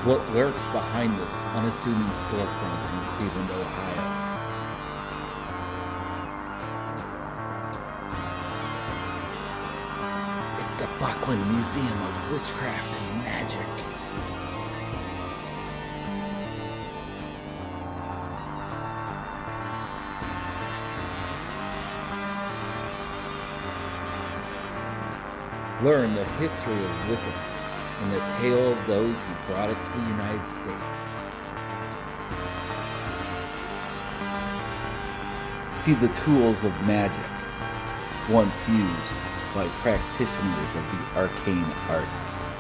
what lurks behind this unassuming storefront in Cleveland, Ohio. It's the Buckland Museum of Witchcraft and Magic. Learn the history of Wicca and the tale of those who brought it to the United States. See the tools of magic, once used by practitioners of the arcane arts.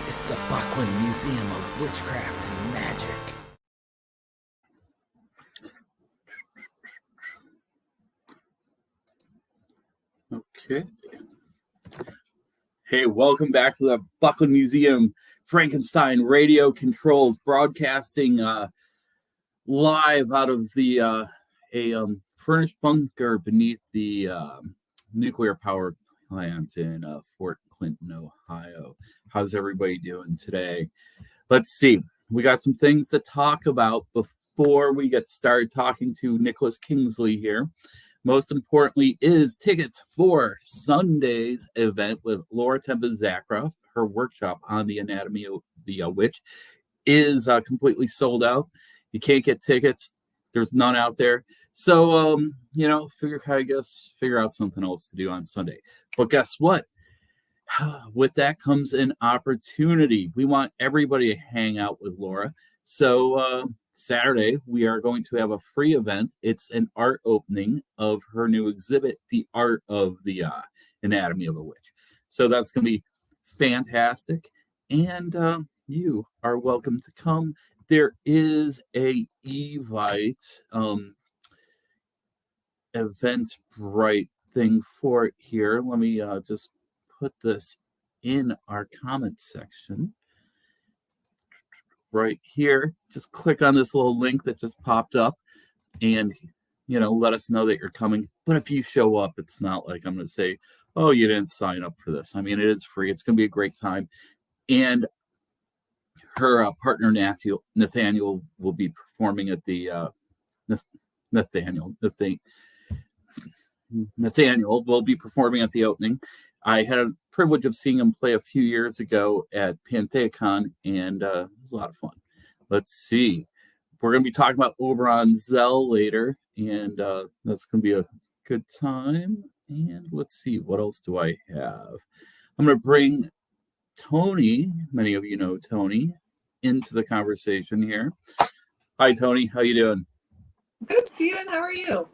It's the Buckland Museum of Witchcraft and Magic. Okay. Hey, welcome back to the Buckland Museum Frankenstein Radio Controls, broadcasting live out of the a furnished bunker beneath the nuclear power plant in Fort Clinton, Ohio. How's everybody doing today? Let's see. We got some things to talk about before we get started talking to Nicholas Kingsley here. Most importantly is tickets for Sunday's event with Laura Tempa-Zakroff. Her workshop on the anatomy of the witch is completely sold out. You can't get tickets. There's none out there. So, figure out something else to do on Sunday. But guess what? With that comes an opportunity. We want everybody to hang out with Laura. So, Saturday, we are going to have a free event. It's an art opening of her new exhibit, The Art of the Anatomy of a Witch. So that's going to be fantastic. And you are welcome to come. There is a Evite Eventbrite thing for it here. Let me just put this in our comment section. Right here, just click on this little link that just popped up and, let us know that you're coming. But if you show up, it's not like I'm going to say, oh, you didn't sign up for this. I mean, it is free. It's going to be a great time. And her partner, Nathaniel, will be performing at the Nathaniel will be performing at the opening. I had a privilege of seeing him play a few years ago at PantheaCon, and it was a lot of fun. Let's see. We're going to be talking about Oberon Zell later, and that's going to be a good time. And let's see, what else do I have? I'm going to bring Tony, many of you know Tony, into the conversation here. Hi, Tony. How you doing? Good, Steven. How are you?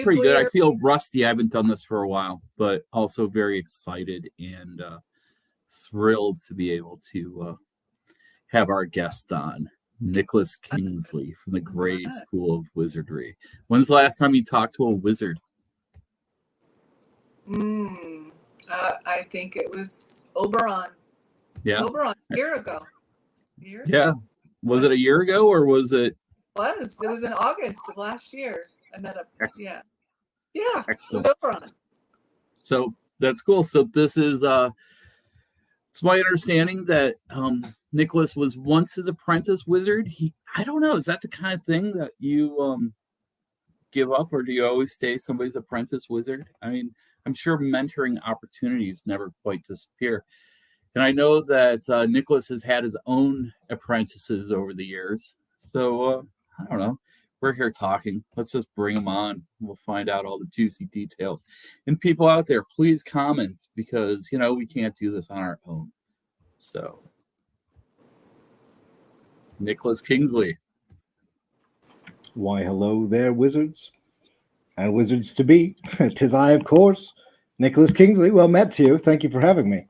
Pretty good. I feel rusty. I haven't done this for a while, but also very excited and thrilled to be able to have our guest on, Nicholas Kingsley from the Grey School of Wizardry. When's the last time you talked to a wizard? I think it was Oberon. Yeah. Oberon, a year ago. Yeah. Was it a year ago or was it? It was in August of last year. I met him. Excellent. Yeah. Excellent. It was Oberon. So that's cool. So this is it's my understanding that Nicholas was once his apprentice wizard. I don't know, is that the kind of thing that you give up, or do you always stay somebody's apprentice wizard? I mean, I'm sure mentoring opportunities never quite disappear. And I know that Nicholas has had his own apprentices over the years. So I don't know. We're here talking. Let's just bring them on. We'll find out all the juicy details. And people out there, please comment, because, we can't do this on our own. So, Nicholas Kingsley. Why, hello there, wizards and wizards to be. 'Tis I, of course, Nicholas Kingsley. Well met to you. Thank you for having me.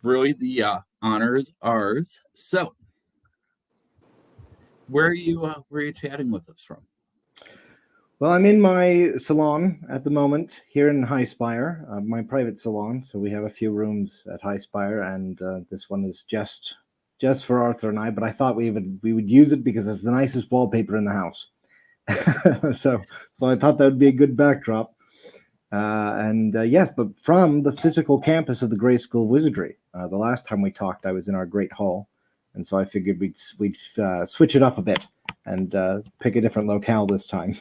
Really, the honor is ours. So, where are you chatting with us from? Well, I'm in my salon at the moment here in High Spire, my private salon. So we have a few rooms at High Spire, and this one is just for Arthur and I. But I thought we would use it because it's the nicest wallpaper in the house. So I thought that would be a good backdrop. Yes, but from the physical campus of the Grey School of Wizardry. The last time we talked, I was in our great hall, and so I figured we'd switch it up a bit and pick a different locale this time.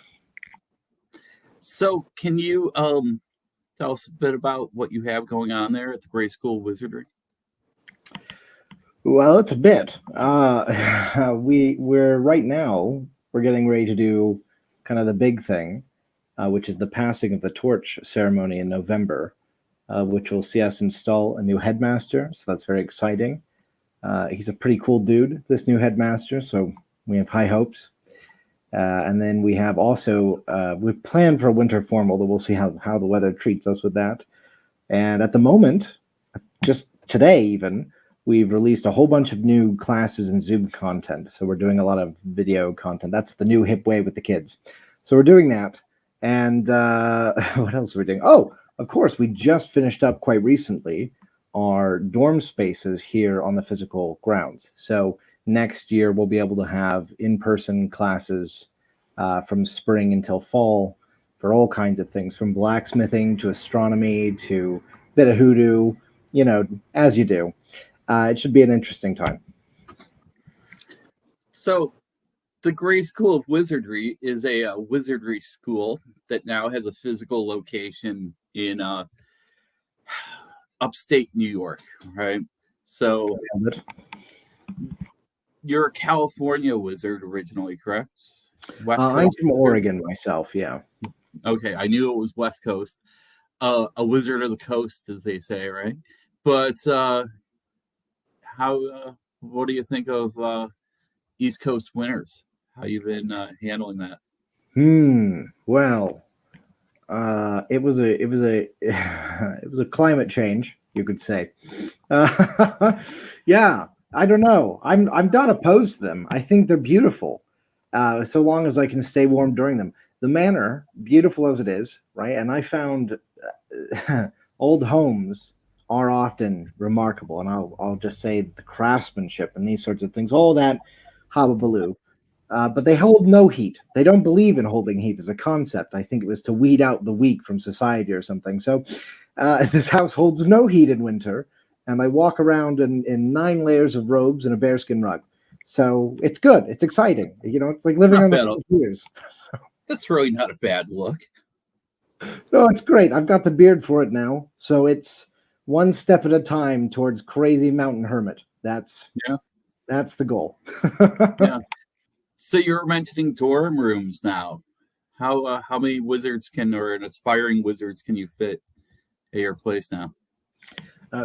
So, can you tell us a bit about what you have going on there at the Grey School of Wizardry? Well, it's a bit. We're right now we're getting ready to do kind of the big thing, which is the passing of the torch ceremony in November, which will see us install a new headmaster. So that's very exciting. He's a pretty cool dude, this new headmaster. So we have high hopes. And then we have also we've planned for a winter formal, that we'll see how the weather treats us with that. And at the moment, just today even, we've released a whole bunch of new classes and Zoom content. So we're doing a lot of video content. That's the new hip way with the kids. So we're doing that. And what else are we doing? Oh, of course, we just finished up quite recently our dorm spaces here on the physical grounds. So next year, we'll be able to have in-person classes from spring until fall for all kinds of things, from blacksmithing to astronomy to a bit of hoodoo, as you do. It should be an interesting time. So, the Grey School of Wizardry is a wizardry school that now has a physical location in upstate New York, right? So, you're a California wizard originally, correct? West Coast. I'm from Oregon myself, yeah. Okay, I knew it was West Coast. A wizard of the coast, as they say, right? But what do you think of East Coast winters? How you been handling that? Well, it was a climate change, you could say. Yeah, I don't know. I'm not opposed to them. I think they're beautiful, so long as I can stay warm during them. The manor, beautiful as it is, right? And I found old homes are often remarkable, and I'll just say the craftsmanship and these sorts of things, all that hobbabaloo. But they hold no heat. They don't believe in holding heat as a concept. I think it was to weed out the weak from society or something. So this house holds no heat in winter, and I walk around in 9 layers of robes and a bearskin rug. So it's good. It's exciting. It's like living on the years. That's really not a bad look. No, it's great. I've got the beard for it now. So it's one step at a time towards crazy mountain hermit. That's the goal. Yeah. So you're mentioning dorm rooms now. How many wizards aspiring wizards can you fit at your place now?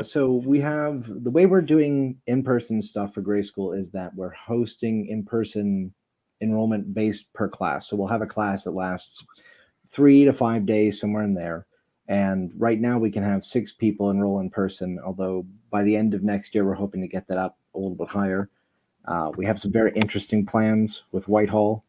So we have, the way we're doing in-person stuff for Grey School is that we're hosting in-person enrollment based per class. So we'll have a class that lasts 3 to 5 days, somewhere in there. And right now we can have 6 people enroll in person, although by the end of next year, we're hoping to get that up a little bit higher. We have some very interesting plans with Whitehall.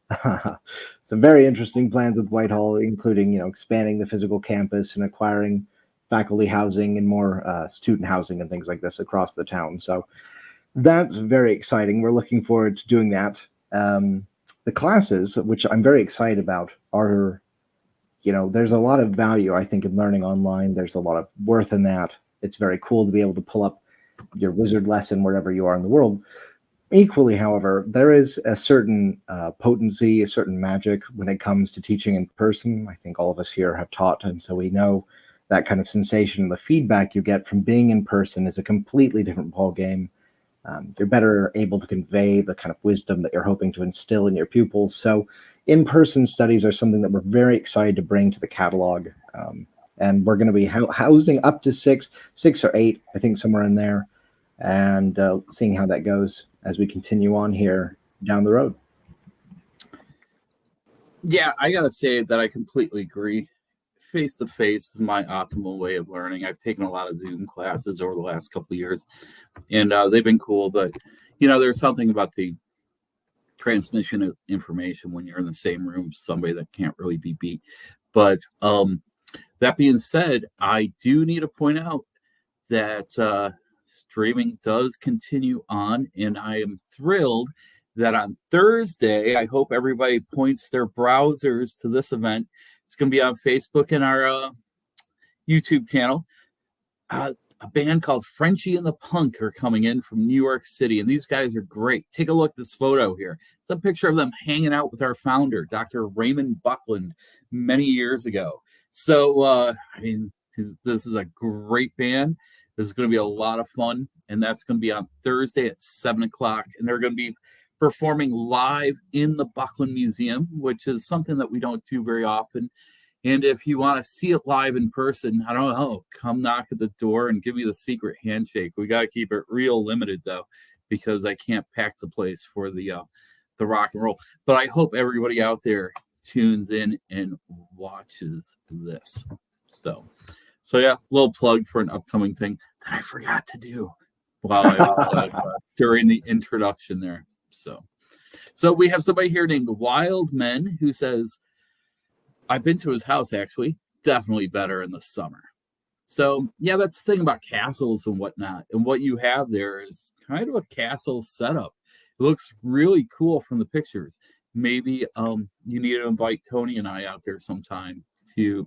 Including, expanding the physical campus and acquiring faculty housing and more student housing and things like this across the town. So that's very exciting. We're looking forward to doing that. The classes, which I'm very excited about, are, there's a lot of value, I think, in learning online. There's a lot of worth in that. It's very cool to be able to pull up your wizard lesson wherever you are in the world. Equally, however, there is a certain potency, a certain magic when it comes to teaching in person. I think all of us here have taught, and so we know that kind of sensation, the feedback you get from being in person is a completely different ballgame. You're better able to convey the kind of wisdom that you're hoping to instill in your pupils. So in-person studies are something that we're very excited to bring to the catalog. And we're going to be housing up to 6 or 8, I think, somewhere in there, and seeing how that goes as we continue on here down the road. Yeah, I got to say that I completely agree. Face-to-face is my optimal way of learning. I've taken a lot of Zoom classes over the last couple of years, and they've been cool. But, there's something about the transmission of information when you're in the same room with somebody that can't really be beat. But that being said, I do need to point out that streaming does continue on, and I am thrilled that on Thursday, I hope everybody points their browsers to this event. It's going to be on Facebook and our YouTube channel. A band called Frenchie and the Punk are coming in from New York City, and these guys are great. Take a look at this photo here. It's a picture of them hanging out with our founder, Dr. Raymond Buckland, many years ago. So, I mean, this is a great band. This is going to be a lot of fun, and that's going to be on Thursday at 7 o'clock, and they're going to be performing live in the Buckland Museum, which is something that we don't do very often. And if you want to see it live in person, I don't know, come knock at the door and give me the secret handshake. We got to keep it real limited, though, because I can't pack the place for the rock and roll. But I hope everybody out there tunes in and watches this. So yeah, a little plug for an upcoming thing that I forgot to do while I was during the introduction there. So we have somebody here named Wild Men who says, I've been to his house, actually. Definitely better in the summer. So, yeah, that's the thing about castles and whatnot. And what you have there is kind of a castle setup. It looks really cool from the pictures. Maybe you need to invite Tony and I out there sometime to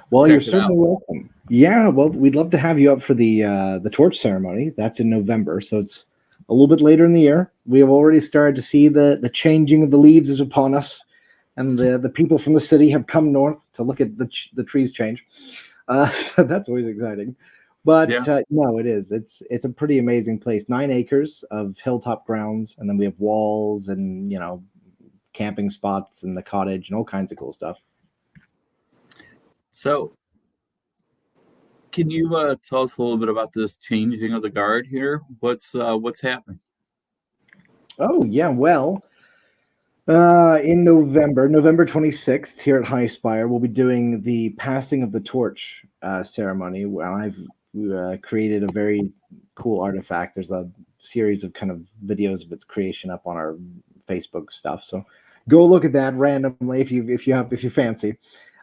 well, you're certainly welcome. Yeah, well, we'd love to have you up for the torch ceremony. That's in November, so it's a little bit later in the year. We have already started to see the changing of the leaves is upon us. And the people from the city have come north to look at the trees change. So that's always exciting. But no, it is. It's a pretty amazing place. 9 acres of hilltop grounds. And then we have walls and, camping spots and the cottage and all kinds of cool stuff. So can you tell us a little bit about this changing of the guard here? What's happening? Oh, yeah. Well, in November 26th, here at High Spire, we'll be doing the passing of the torch ceremony. Where I've created a very cool artifact. There's a series of kind of videos of its creation up on our Facebook stuff. So go look at that randomly if you fancy.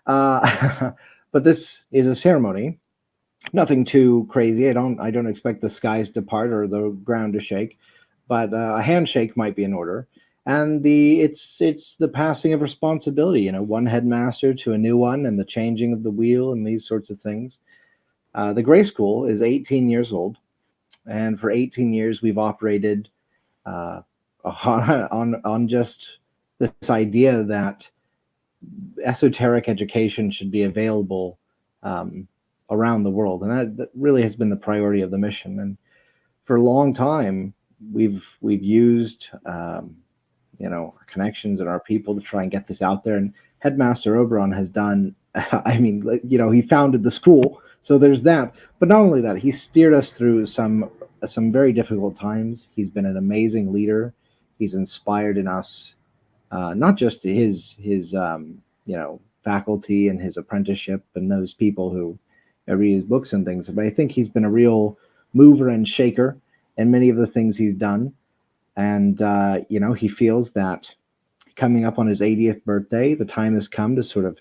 But this is a ceremony. Nothing too crazy. I don't expect the skies to part or the ground to shake, but a handshake might be in order. And it's the passing of responsibility, one headmaster to a new one, and the changing of the wheel and these sorts of things. The Grey School is 18 years old, and for 18 years we've operated on just this idea that esoteric education should be available around the world, and that really has been the priority of the mission. And for a long time, we've used our connections and our people to try and get this out there. And Headmaster Oberon has done, he founded the school, so there's that. But not only that, he steered us through some very difficult times. He's been an amazing leader. He's inspired in us, not just his faculty and his apprenticeship and those people who read his books and things, but I think he's been a real mover and shaker in many of the things he's done. And, he feels that coming up on his 80th birthday, the time has come to sort of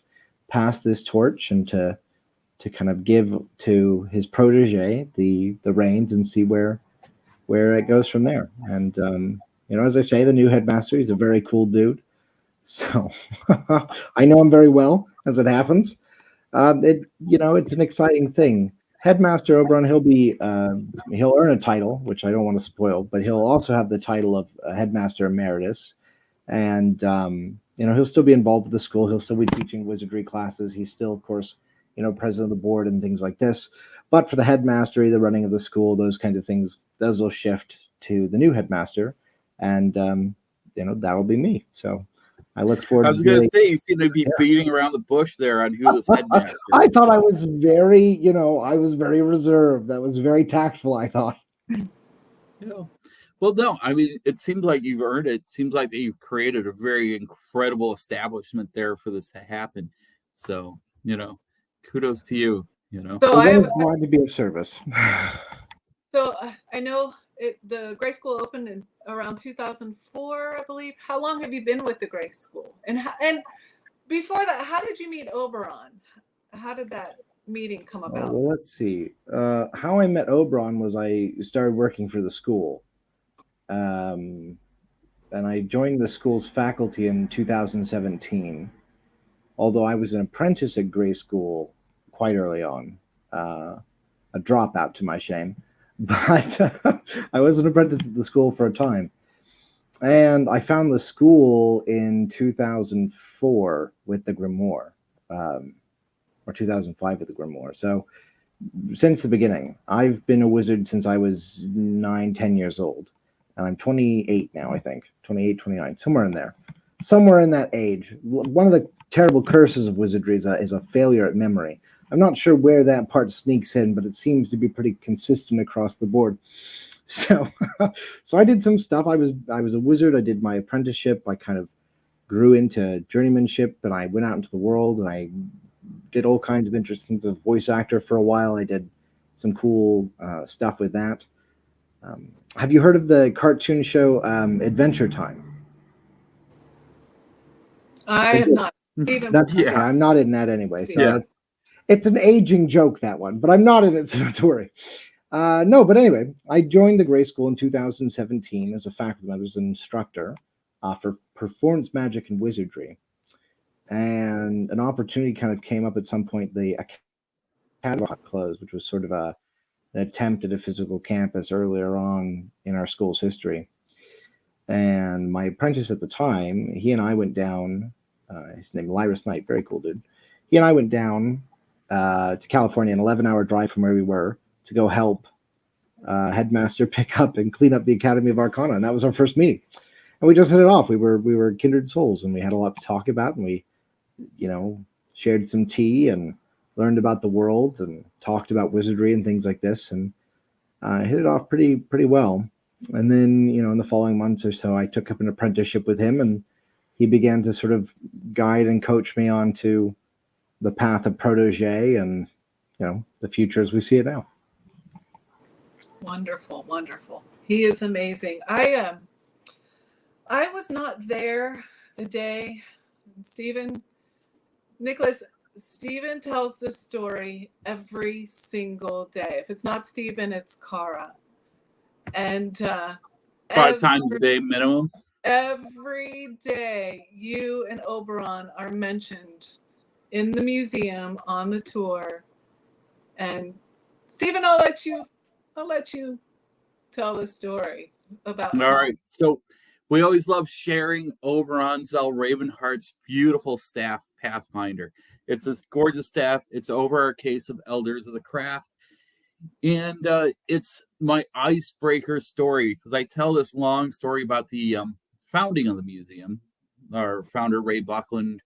pass this torch and to kind of give to his protege the reins and see where it goes from there. And, as I say, the new headmaster, he's a very cool dude. So I know him very well, as it happens. It's an exciting thing. Headmaster Oberon, he'll earn a title, which I don't want to spoil, but he'll also have the title of Headmaster Emeritus. And, he'll still be involved with the school. He'll still be teaching wizardry classes. He's still, of course, president of the board and things like this. But for the headmastery, the running of the school, those kinds of things, those will shift to the new headmaster. And, that'll be me. So I look forward to. I was going to say, you seem to be beating around the bush there on who this headmaster is. I thought I was very, very reserved. That was very tactful, I thought. Well, no, I mean, it seems like you've earned it. It seems like that you've created a very incredible establishment there for this to happen. So, kudos to you, So I'm glad to be of service. So I know the Grey School opened in around 2004, I believe. How long have you been with the Grey School? And before that, how did you meet Oberon? How did that meeting come about? Well, let's see. How I met Oberon was I started working for the school. and I joined the school's faculty in 2017. Although I was an apprentice at Grey School quite early on, a dropout to my shame, but I was an apprentice at the school for a time. And I found the school in 2004 with the Grimoire, or 2005 with the Grimoire. So since the beginning, I've been a wizard since I was 9-10 years old. And I'm 28 now, I think. 28, 29, somewhere in there. Somewhere in that age. One of the terrible curses of wizardry is a failure at memory. I'm not sure where that part sneaks in, but it seems to be pretty consistent across the board. So, so I did some stuff. I was a wizard. I did my apprenticeship. I kind of grew into journeymanship, and I went out into the world, and I did all kinds of interesting things. As a voice actor for a while. I did some cool stuff with that. Have you heard of the cartoon show Adventure Time? I have not. Even Yeah, I'm not in that anyway. So Yeah. It's an aging joke, that one, but I'm not in it, so don't worry. No, but anyway, I joined the Grey School in 2017 as a faculty member, as an instructor for performance magic and wizardry. And an opportunity kind of came up at some point. The academy closed, which was sort of an attempt at a physical campus earlier on in our school's history. And my apprentice at the time, he and I went down, his name Lyris Knight, very cool dude. He and I went down to California, an 11-hour drive from where we were, to go help headmaster pick up and clean up the Academy of Arcana. And that was our first meeting. And we just hit it off. We were kindred souls, and we had a lot to talk about, and we, shared some tea and learned about the world and talked about wizardry and things like this, and hit it off pretty well. And then, in the following months or so, I took up an apprenticeship with him, and he began to sort of guide and coach me onto the path of protege and, the future as we see it now. Wonderful, wonderful. He is amazing. I was not there the day Nicholas, Stephen tells this story every single day. If it's not Stephen, it's Cara. And 5 times a day minimum. Every day, you and Oberon are mentioned in the museum on the tour. And Stephen, I'll let you tell the story about. All right. So we always love sharing Oberon Zell Ravenheart's beautiful staff, Pathfinder. It's this gorgeous staff. It's over our case of Elders of the Craft. And it's my icebreaker story, because I tell this long story about the founding of the museum. Our founder, Ray Buckland,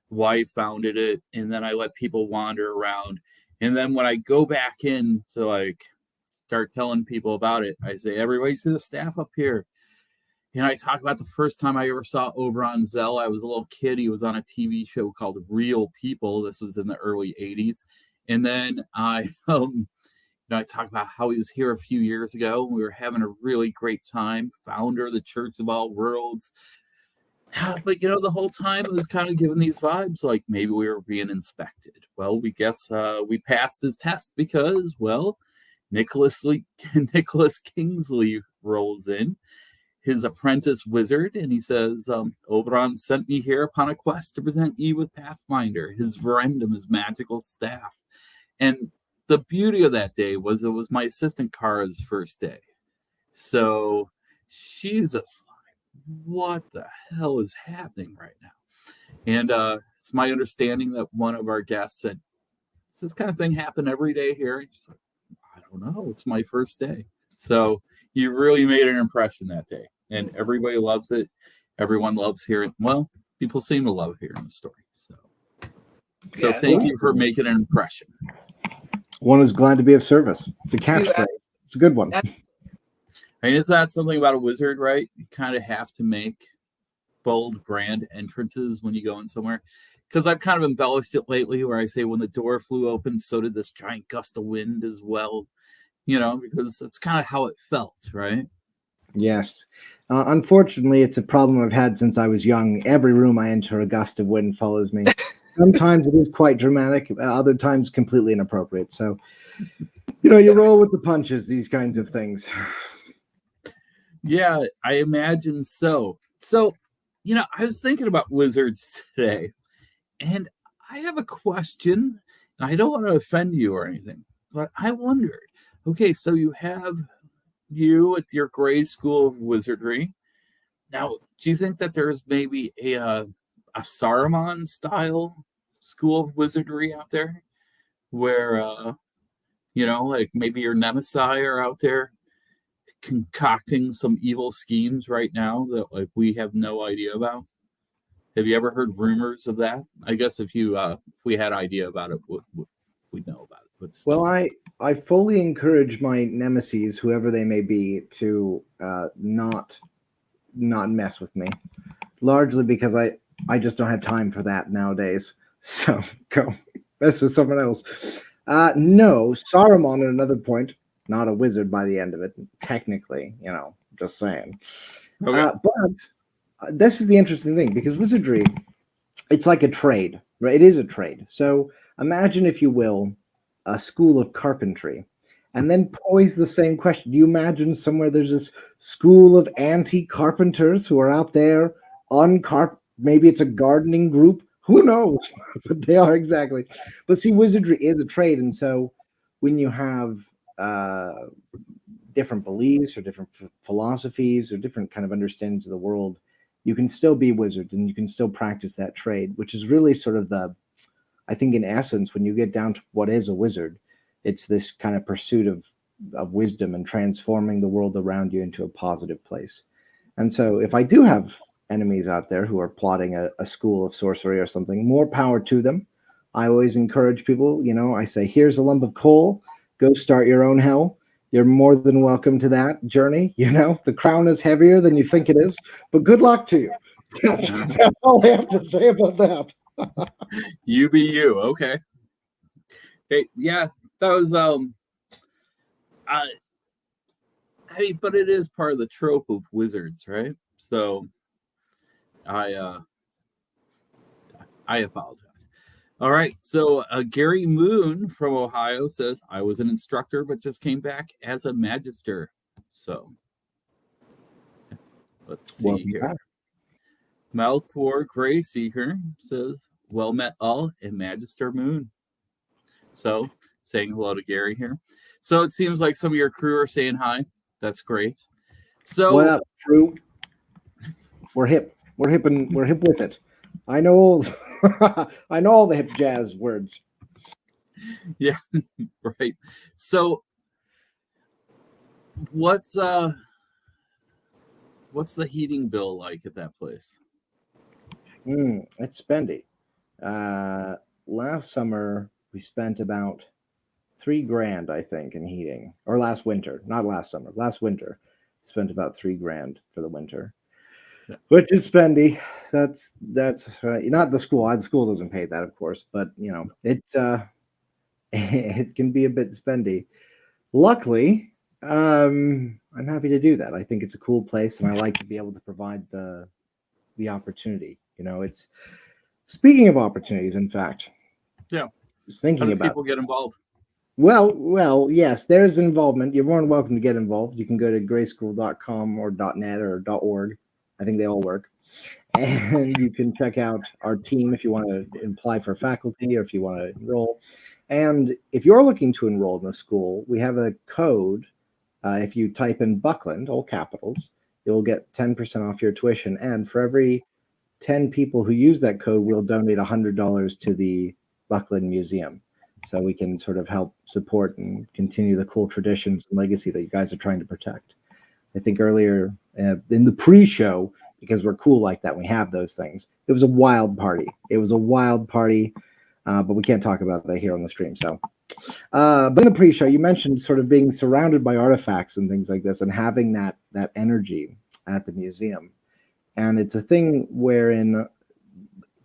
wife, founded it, and then I let people wander around. And then when I go back in to start telling people about it, I say, everybody see the staff up here. And I talk about the first time I ever saw Oberon Zell. I was a little kid. He was on a TV show called Real People. This was in the early 80s. And then I talk about how he was here a few years ago. We were having a really great time. Founder of the Church of All Worlds. But, the whole time it was kind of giving these vibes like maybe we were being inspected. Well, we guess we passed his test because, Nicholas Kingsley rolls in, his apprentice wizard, and he says, Oberon sent me here upon a quest to present ye with Pathfinder, his verendum, his magical staff. And the beauty of that day was it was my assistant Cara's first day. So she's just like, what the hell is happening right now? And it's my understanding that one of our guests said, does this kind of thing happen every day here? And she's like, I don't know. It's my first day. So you really made an impression that day. And everybody loves it. Everyone loves hearing. Well, people seem to love hearing the story. So Yes. Thank you for making an impression. One is glad to be of service. It's a catchphrase. It's a good one. I mean, it's not something about a wizard, right? You kind of have to make bold, grand entrances when you go in somewhere. Because I've kind of embellished it lately where I say when the door flew open, so did this giant gust of wind as well. Because that's kind of how it felt, right? Yes. Unfortunately, it's a problem I've had since I was young. Every room I enter, a gust of wind follows me. Sometimes it is quite dramatic. Other times, completely inappropriate. So, you roll with the punches, these kinds of things. Yeah, I imagine so. So, I was thinking about wizards today, and I have a question. And I don't want to offend you or anything, but I wondered. Okay, so you have you at your Grey School of Wizardry. Now, do you think that there's maybe a Saruman style school of wizardry out there, where like maybe your nemesis are out there concocting some evil schemes right now that like we have no idea about? Have you ever heard rumors of that? I guess if we had idea about it, we'd know about it. But still. Well, I fully encourage my nemesis, whoever they may be, to not mess with me. Largely because I just don't have time for that nowadays. So go mess with someone else. No, Saruman at another point, not a wizard by the end of it, technically, just saying. Okay. But this is the interesting thing, because wizardry, it's like a trade, right? It is a trade. So imagine, if you will, a school of carpentry, and then pose the same question. Do you imagine somewhere there's this school of anti-carpenters who are out there on maybe it's a gardening group? Who knows? But they are, exactly. But see, wizardry is a trade, and so when you have different beliefs or different philosophies or different kind of understandings of the world, you can still be wizard and you can still practice that trade, which is really sort of I think in essence, when you get down to what is a wizard, it's this kind of pursuit of wisdom and transforming the world around you into a positive place. And so if I do have enemies out there who are plotting a school of sorcery or something, more power to them. I always encourage people, I say, here's a lump of coal, go start your own hell. You're more than welcome to that journey. The crown is heavier than you think it is, but good luck to you. That's all I have to say about that. You be you. Okay. Hey, yeah, that was but it is part of the trope of wizards, right? So I apologize. All right, so Gary Moon from Ohio says, I was an instructor but just came back as a magister. So let's see here. Malcor Gray Seeker says, well met all, and Magister Moon. So saying hello to Gary here. So it seems like some of your crew are saying hi. That's great. So what up, crew? We're hip. We're hip with it. I know all the hip jazz words. Yeah, right. So what's the heating bill like at that place? It's spendy. Last summer we spent about $3,000, I think, in heating. Or last winter, not last summer. Last winter, spent about $3,000 for the winter, which is spendy. That's not the school. The school doesn't pay that, of course, but it can be a bit spendy. Luckily, I'm happy to do that. I think it's a cool place, and I like to be able to provide the opportunity. It's speaking of opportunities. In fact, yeah, just thinking how do about people get involved. Well, yes, there's involvement. You're more than welcome to get involved. You can go to grayschool.com or .net or .org. I think they all work. And you can check out our team if you want to apply for faculty or if you want to enroll. And if you're looking to enroll in the school, we have a code. If you type in Buckland, all capitals, you'll get 10% off your tuition. And for every 10 people who use that code, we'll donate $100 to the Buckland Museum. So we can sort of help support and continue the cool traditions and legacy that you guys are trying to protect. I think earlier in the pre-show, because we're cool like that, we have those things. It was a wild party. But we can't talk about that here on the stream. So, but in the pre-show, you mentioned sort of being surrounded by artifacts and things like this and having that energy at the museum. And it's a thing wherein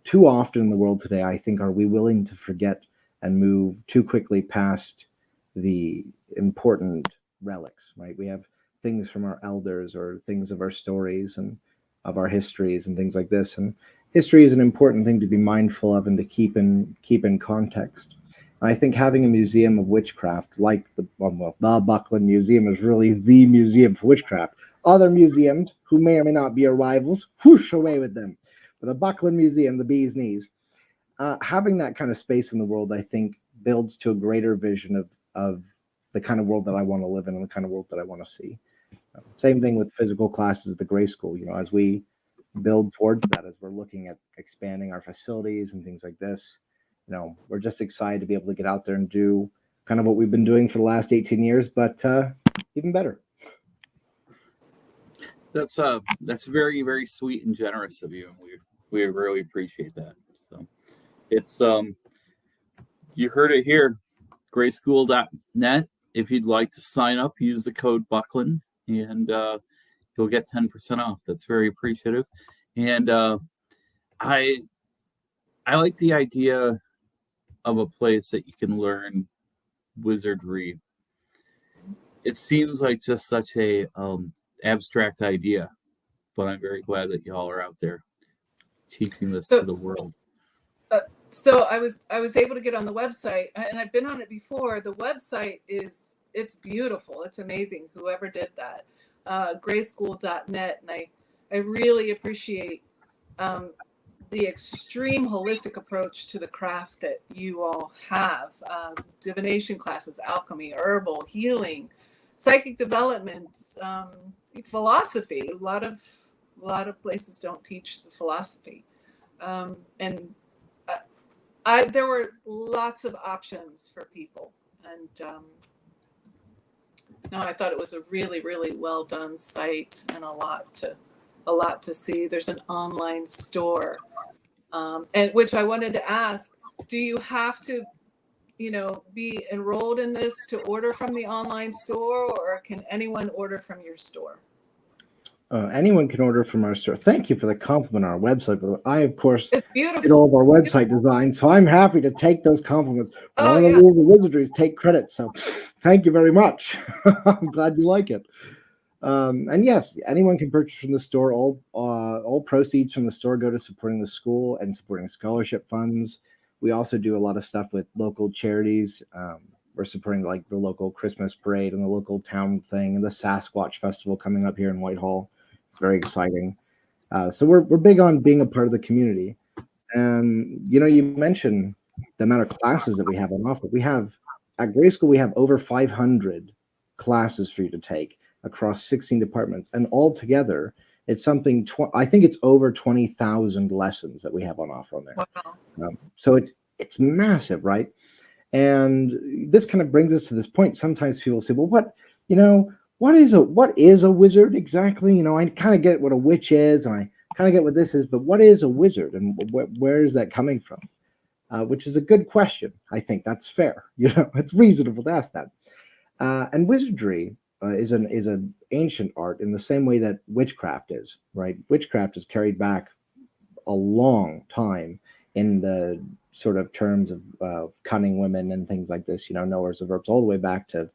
too often in the world today, I think, are we willing to forget and move too quickly past the important relics, right? We have things from our elders or things of our stories and of our histories and things like this. And history is an important thing to be mindful of and to keep in context. And I think having a museum of witchcraft like the Buckland Museum is really the museum for witchcraft. other museums who may or may not be your rivals, whoosh away with them. For the Buckland Museum, the bee's knees. Having that kind of space in the world, I think, builds to a greater vision of the kind of world that I want to live in and the kind of world that I want to see. Same thing with physical classes at the Grey School. As we build towards that, as we're looking at expanding our facilities and things like this, we're just excited to be able to get out there and do kind of what we've been doing for the last 18 years, but even better. That's very, very sweet and generous of you. We really appreciate that. So it's you heard it here, grayschool.net. If you'd like to sign up, use the code Buckland and you'll get 10% off. That's very appreciative. And I like the idea of a place that you can learn wizardry. It seems like just such a abstract idea, but I'm very glad that y'all are out there teaching this to the world. So I was able to get on the website, and I've been on it before. The website it's beautiful. It's amazing. Whoever did that, grayschool.net, and I really appreciate the extreme holistic approach to the craft that you all have. Divination classes, alchemy, herbal, healing, psychic development, philosophy. A lot of places don't teach the philosophy, and there were lots of options for people, and no, I thought it was a really, really well done site and a lot to see. There's an online store, and which I wanted to ask: do you have to, be enrolled in this to order from the online store, or can anyone order from your store? Anyone can order from our store. Thank you for the compliment on our website. I, of course, it's beautiful. did all of our website design, so I'm happy to take those compliments. Oh, One of the rules of wizardry is take credit, so thank you very much. I'm glad you like it. And yes, anyone can purchase from the store. All proceeds from the store go to supporting the school and supporting scholarship funds. We also do a lot of stuff with local charities. We're supporting like the local Christmas parade and the local town thing and the Sasquatch Festival coming up here in Whitehall. It's very exciting. So we're big on being a part of the community. And, you mentioned the amount of classes that we have on offer. At Grey School, we have over 500 classes for you to take across 16 departments. And altogether, it's something, I think it's over 20,000 lessons that we have on offer on there. Wow. So it's massive, right? And this kind of brings us to this point. Sometimes people say, well, what is a wizard exactly? I kind of get what a witch is, and I kind of get what this is, but what is a wizard, and where is that coming from? Which is a good question. I think that's fair. It's reasonable to ask that. And wizardry is an ancient art in the same way that witchcraft is, right? Witchcraft is carried back a long time in the sort of terms of cunning women and things like this. Knowers of herbs, all the way back to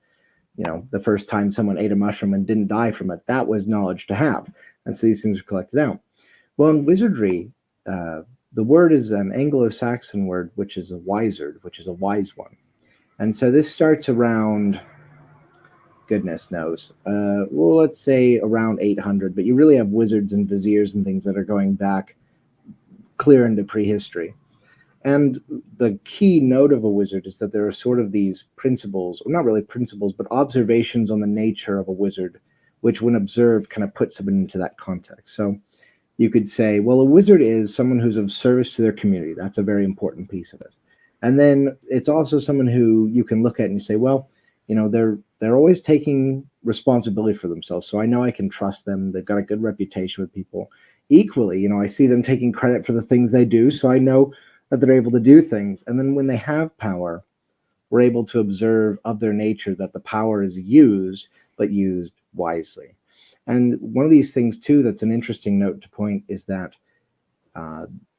the first time someone ate a mushroom and didn't die from it. That was knowledge to have. And so these things are collected out. Well, in wizardry, the word is an Anglo-Saxon word, which is a wizard, which is a wise one. And so this starts around, goodness knows, let's say around 800, but you really have wizards and viziers and things that are going back clear into prehistory. And the key note of a wizard is that there are sort of these principles, or not really principles, but observations on the nature of a wizard, which when observed kind of puts someone into that context. So you could say, well, a wizard is someone who's of service to their community. That's a very important piece of it. And then it's also someone who you can look at and you say, well, they're always taking responsibility for themselves. So I know I can trust them. They've got a good reputation with people. Equally, I see them taking credit for the things they do. So I know that they're able to do things. And then when they have power, we're able to observe of their nature that the power is used, but used wisely. And one of these things, too, that's an interesting note to point is that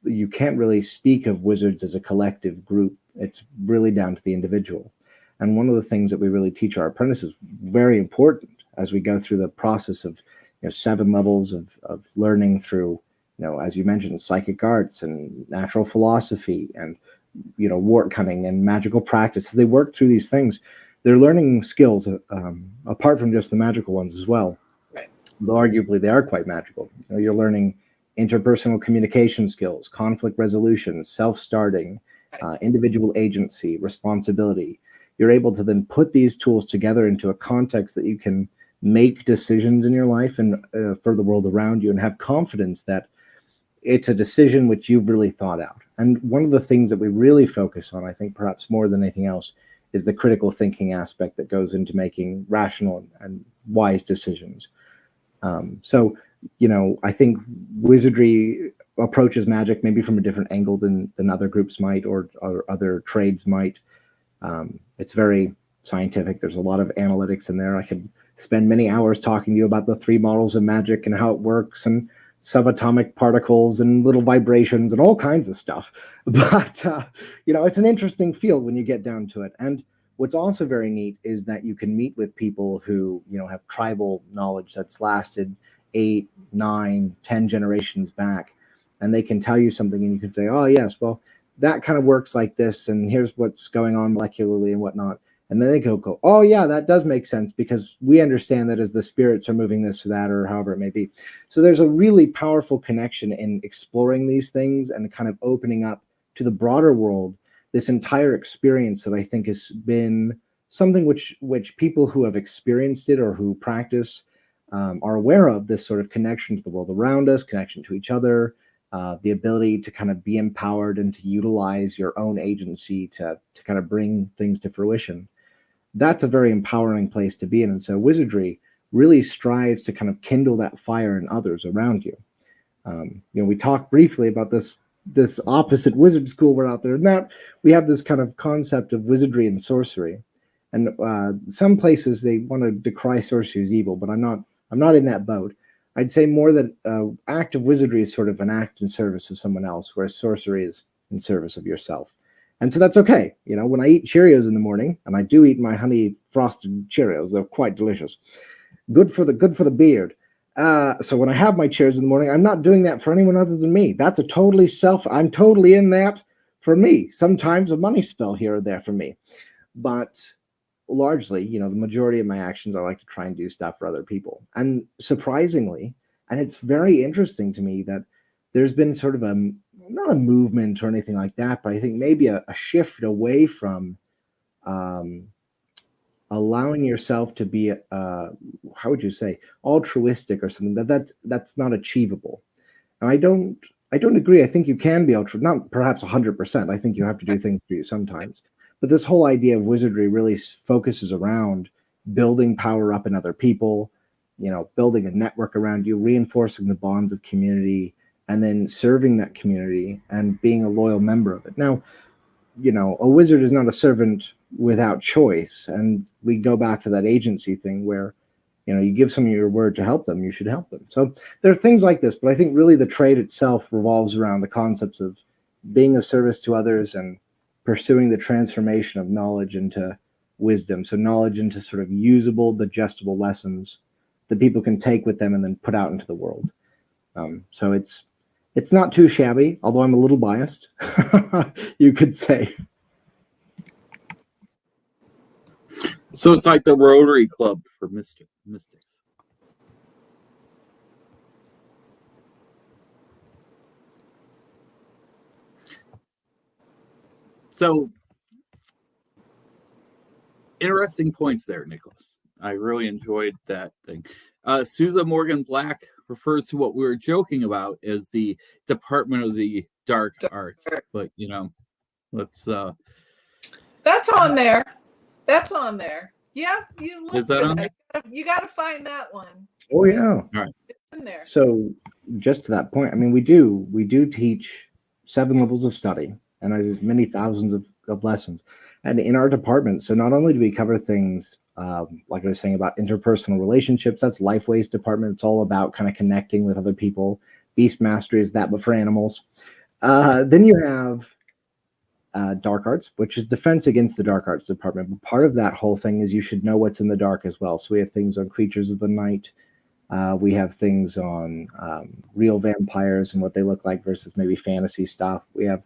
you can't really speak of wizards as a collective group. It's really down to the individual. And one of the things that we really teach our apprentices, very important as we go through the process of 7 levels of learning through, as you mentioned, psychic arts and natural philosophy and, wart cunning and magical practice. As they work through these things, they're learning skills apart from just the magical ones as well. Right. though arguably they are quite magical. You know, you're learning interpersonal communication skills, conflict resolution, self-starting, individual agency, responsibility. You're able to then put these tools together into a context that you can make decisions in your life and for the world around you, and have confidence that it's a decision which you've really thought out. And one of the things that we really focus on, I think perhaps more than anything else, is the critical thinking aspect that goes into making rational and wise decisions. So, you know, I think wizardry approaches magic maybe from a different angle than other groups might, or other trades might. It's very scientific. There's a lot of analytics in there. I could spend many hours talking to you about the 3 models of magic and how it works, and subatomic particles and little vibrations and all kinds of stuff. But, you know, it's an interesting field when you get down to it. And what's also very neat is that you can meet with people who, you know, have tribal knowledge that's lasted 8, 9, 10 generations back. And they can tell you something and you can say, oh, yes, well, that kind of works like this. And here's what's going on molecularly and whatnot. And then they go, oh, yeah, that does make sense, because we understand that as the spirits are moving this or that, or however it may be. So there's a really powerful connection in exploring these things and kind of opening up to the broader world this entire experience that I think has been something which people who have experienced it or who practice are aware of, this sort of connection to the world around us, connection to each other, the ability to kind of be empowered and to utilize your own agency to kind of bring things to fruition. That's a very empowering place to be in. And so wizardry really strives to kind of kindle that fire in others around you. You know, we talked briefly about this opposite wizard school we're out there. Now we have this kind of concept of wizardry and sorcery. And some places they want to decry sorcery as evil, but I'm not in that boat. I'd say more that act of wizardry is sort of an act in service of someone else, whereas sorcery is in service of yourself. And so that's okay. You know, when I eat Cheerios in the morning, and I do eat my honey frosted Cheerios, they're quite delicious. Good for the beard. So when I have my Cheerios in the morning, I'm not doing that for anyone other than me. That's a totally I'm totally in that for me. Sometimes a money spell here or there for me. But largely, you know, the majority of my actions, I like to try and do stuff for other people. And surprisingly, and it's very interesting to me that there's been sort of not a movement or anything like that, but I think maybe a shift away from allowing yourself to be, how would you say, altruistic or something. That's not achievable. And I don't agree. I think you can be not perhaps 100%. I think you have to do things for you sometimes. But this whole idea of wizardry really focuses around building power up in other people, you know, building a network around you, reinforcing the bonds of community, and then serving that community and being a loyal member of it. Now, you know, a wizard is not a servant without choice. And we go back to that agency thing where, you know, you give someone your word to help them, you should help them. So there are things like this, but I think really the trade itself revolves around the concepts of being of service to others and pursuing the transformation of knowledge into wisdom. So knowledge into sort of usable, digestible lessons that people can take with them and then put out into the world. So it's not too shabby, although I'm a little biased, you could say. So it's like the Rotary Club for mystics. So interesting points there, Nicholas. I really enjoyed that thing. Susan Morgan Black refers to what we were joking about as the Department of the Dark Arts, but you know, let's. That's on there. That's on there. Yeah, you look. Is that on there? You got to find that one. Oh yeah. All right. It's in there. So just to that point, I mean, we do teach 7 levels of study, and there's many thousands of lessons, and in our department. So not only do we cover things like I was saying about interpersonal relationships, that's Lifeways department. It's all about kind of connecting with other people. Beast Mastery is that, but for animals. Then you have dark arts, which is defense against the dark arts department. But part of that whole thing is you should know what's in the dark as well. So we have things on creatures of the night. We have things on real vampires and what they look like versus maybe fantasy stuff. We have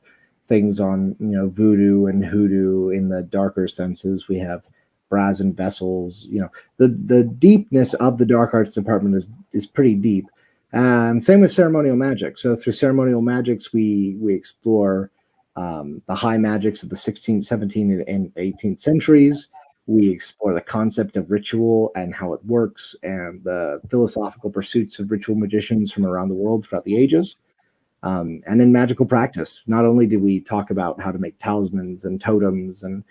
things on, you know, voodoo and hoodoo in the darker senses. We have brazen vessels. The deepness of the dark arts department is pretty deep. And same with ceremonial magic. So through ceremonial magics, we explore the high magics of the 16th, 17th, and 18th centuries. We explore the concept of ritual and how it works, and the philosophical pursuits of ritual magicians from around the world throughout the ages. And in magical practice, not only do we talk about how to make talismans and totems and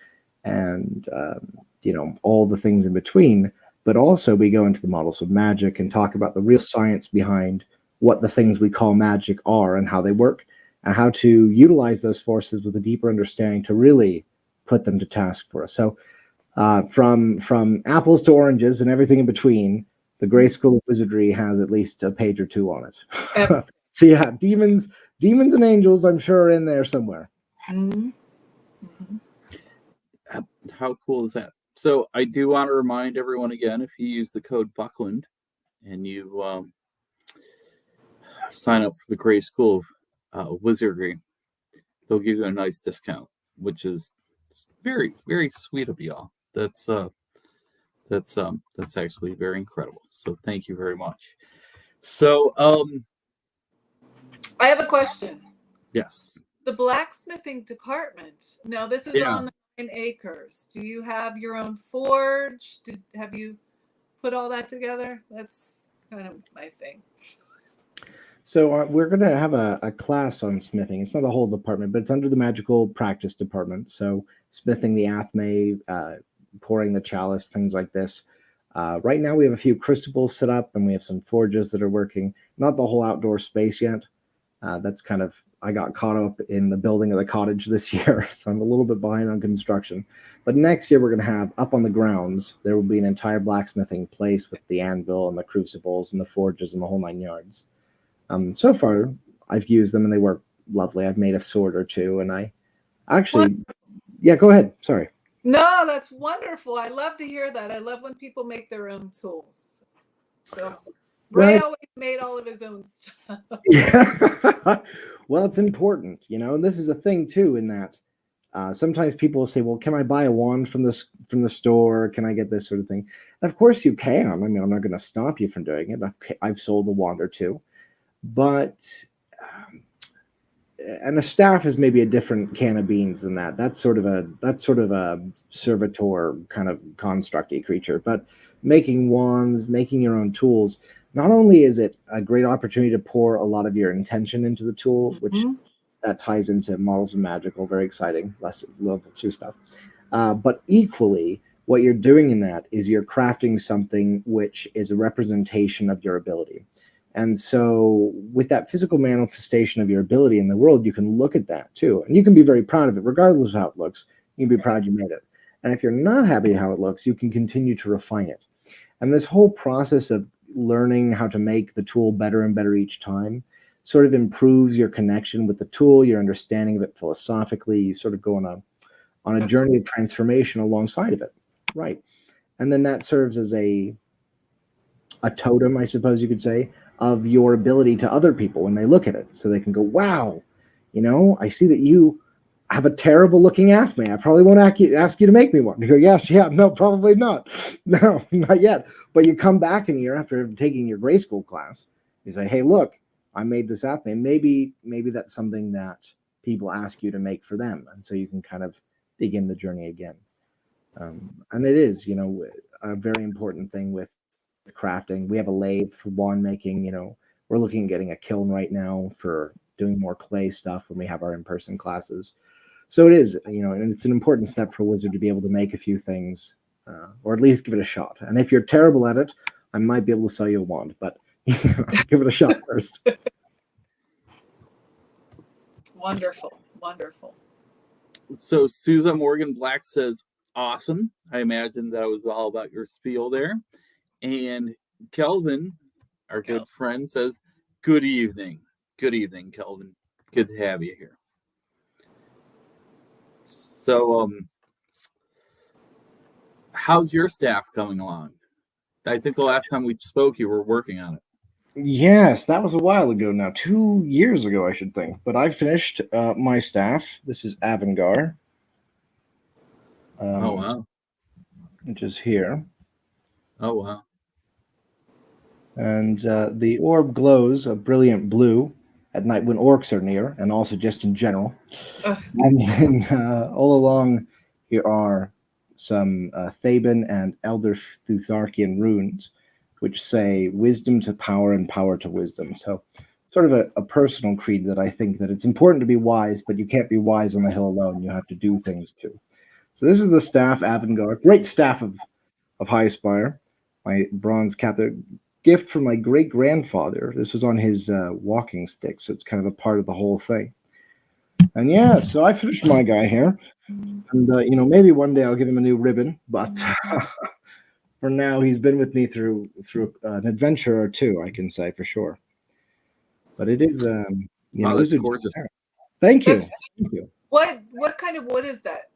all the things in between, but also we go into the models of magic and talk about the real science behind what the things we call magic are and how they work, and how to utilize those forces with a deeper understanding to really put them to task for us. So from apples to oranges and everything in between, the Grey School of Wizardry has at least a page or two on it. So yeah, demons and angels, I'm sure, are in there somewhere. Mm-hmm. How cool is that? So I do want to remind everyone again, if you use the code Buckland and you sign up for the Grey School of Wizardry, they'll give you a nice discount, which is very, very sweet of y'all. That's actually very incredible. So thank you very much. So I have a question. yes. The Blacksmithing Department. Now this is on the 9 acres. Do you have your own forge? Have you put all that together? That's kind of my thing. So we're going to have a class on smithing. It's not the whole department, but it's under the magical practice department. So smithing the athame, pouring the chalice, things like this. Right now we have a few crucibles set up, and we have some forges that are working. Not the whole outdoor space yet. That's kind of, I got caught up in the building of the cottage this year, so I'm a little bit behind on construction. But next year we're going to have, up on the grounds, there will be an entire blacksmithing place with the anvil and the crucibles and the forges and the whole 9 yards. So far, I've used them and they work lovely. I've made a sword or two, and I actually, yeah, go ahead. Sorry. No, that's wonderful. I love to hear that. I love when people make their own tools. So Ray always made all of his own stuff. Yeah. Well, it's important, and this is a thing too, in that sometimes people will say, well, can I buy a wand from the store? Can I get this sort of thing? And of course you can. I mean, I'm not going to stop you from doing it. I've sold a wand or two. But and a staff is maybe a different can of beans than that. That's sort of a servitor kind of constructy creature. But making wands, making your own tools, not only is it a great opportunity to pour a lot of your intention into the tool, which that ties into models of magical, very exciting, less level 2 stuff. But equally, what you're doing in that is you're crafting something which is a representation of your ability. And so with that physical manifestation of your ability in the world, you can look at that too. And you can be very proud of it, regardless of how it looks. You can be proud you made it. And if you're not happy how it looks, you can continue to refine it. And this whole process of learning how to make the tool better and better each time sort of improves your connection with the tool, your understanding of it philosophically. You sort of go on a journey of transformation alongside of it. Right. And then that serves as a totem, I suppose you could say, of your ability to other people when they look at it. So they can go, wow, I see that you have a terrible looking athame. I probably won't ask you to make me one. You go, yes, yeah, no, probably not. No, not yet. But you come back in a year after taking your Grey School class. You say, hey, look, I made this athame. Maybe that's something that people ask you to make for them. And so you can kind of begin the journey again. And it is, a very important thing with crafting. We have a lathe for wand making. We're looking at getting a kiln right now for doing more clay stuff when we have our InPerson classes. So it is, and it's an important step for a wizard to be able to make a few things, or at least give it a shot. And if you're terrible at it, I might be able to sell you a wand, but give it a shot first. Wonderful. So Susan Morgan Black says, awesome. I imagine that was all about your spiel there. And Kelvin, our good friend, says, good evening. Good evening, Kelvin. Good to have you here. So, how's your staff coming along? I think the last time we spoke, you were working on it. Yes, that was a while ago now. 2 years ago, I should think. But I finished my staff. This is Avangar. Oh, wow. which is here. Oh, wow. And the orb glows a brilliant blue at night when orcs are near, and also just in general. Ugh. And then all along here are some Theban and Elder Thutharkian runes, which say wisdom to power and power to wisdom. So sort of a personal creed that I think that it's important to be wise, but you can't be wise on the hill alone. You have to do things too. So this is the staff Avangard, great staff of High Spire, my bronze cap, the gift from my great grandfather. This was on his walking stick, so it's kind of a part of the whole thing. And yeah, so I finished my guy here, and maybe one day I'll give him a new ribbon, but for now he's been with me through an adventure or two, I can say for sure. But it is, Wow, that's gorgeous. Thank you. That's- Thank you. What kind of wood is that?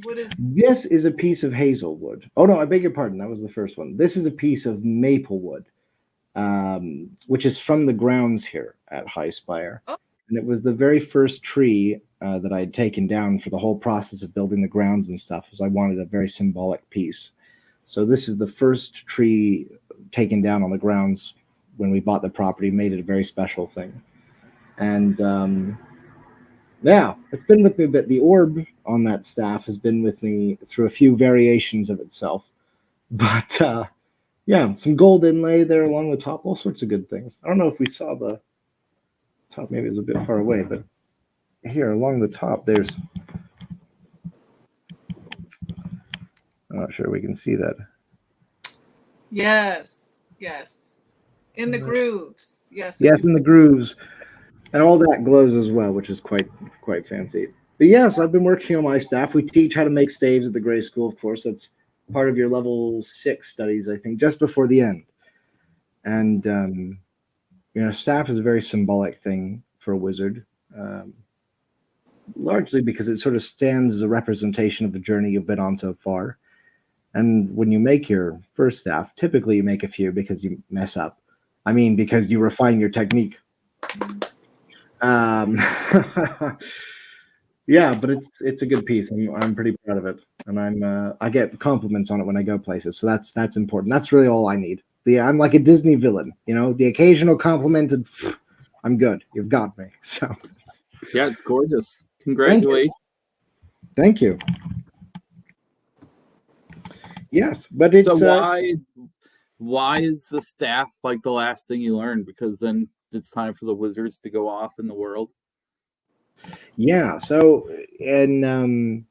What is? This is a piece of hazelwood. Oh no, I beg your pardon. That was the first one. This is a piece of maple wood, which is from the grounds here at High Spire. Oh. And it was the very first tree that I had taken down for the whole process of building the grounds and stuff, because I wanted a very symbolic piece. So this is the first tree taken down on the grounds when we bought the property, made it a very special thing. And yeah, it's been with me a bit. The orb on that staff has been with me through a few variations of itself. But yeah, some gold inlay there along the top, all sorts of good things. I don't know if we saw the top, maybe it was a bit far away, but here along the top, there's, I'm not sure we can see that. Yes. In the grooves. Yes. Yes, in the grooves. And all that glows as well, which is quite fancy. But yes, I've been working on my staff. We teach how to make staves at the Grey School, of course. That's part of your level 6 studies, I think, just before the end. And staff is a very symbolic thing for a wizard, largely because it sort of stands as a representation of the journey you've been on so far. And when you make your first staff, typically you make a few because you mess up. I mean, because you refine your technique. Yeah, but it's a good piece. I'm pretty proud of it, and I get compliments on it when I go places, so that's important. That's really all I need. I'm like a Disney villain, the occasional compliment, and I'm good. You've got me. So yeah, it's gorgeous. Congratulations. Thank you. Yes, but it's so why is the staff like the last thing you learn? Because then it's time for the wizards to go off in the world. Yeah, so in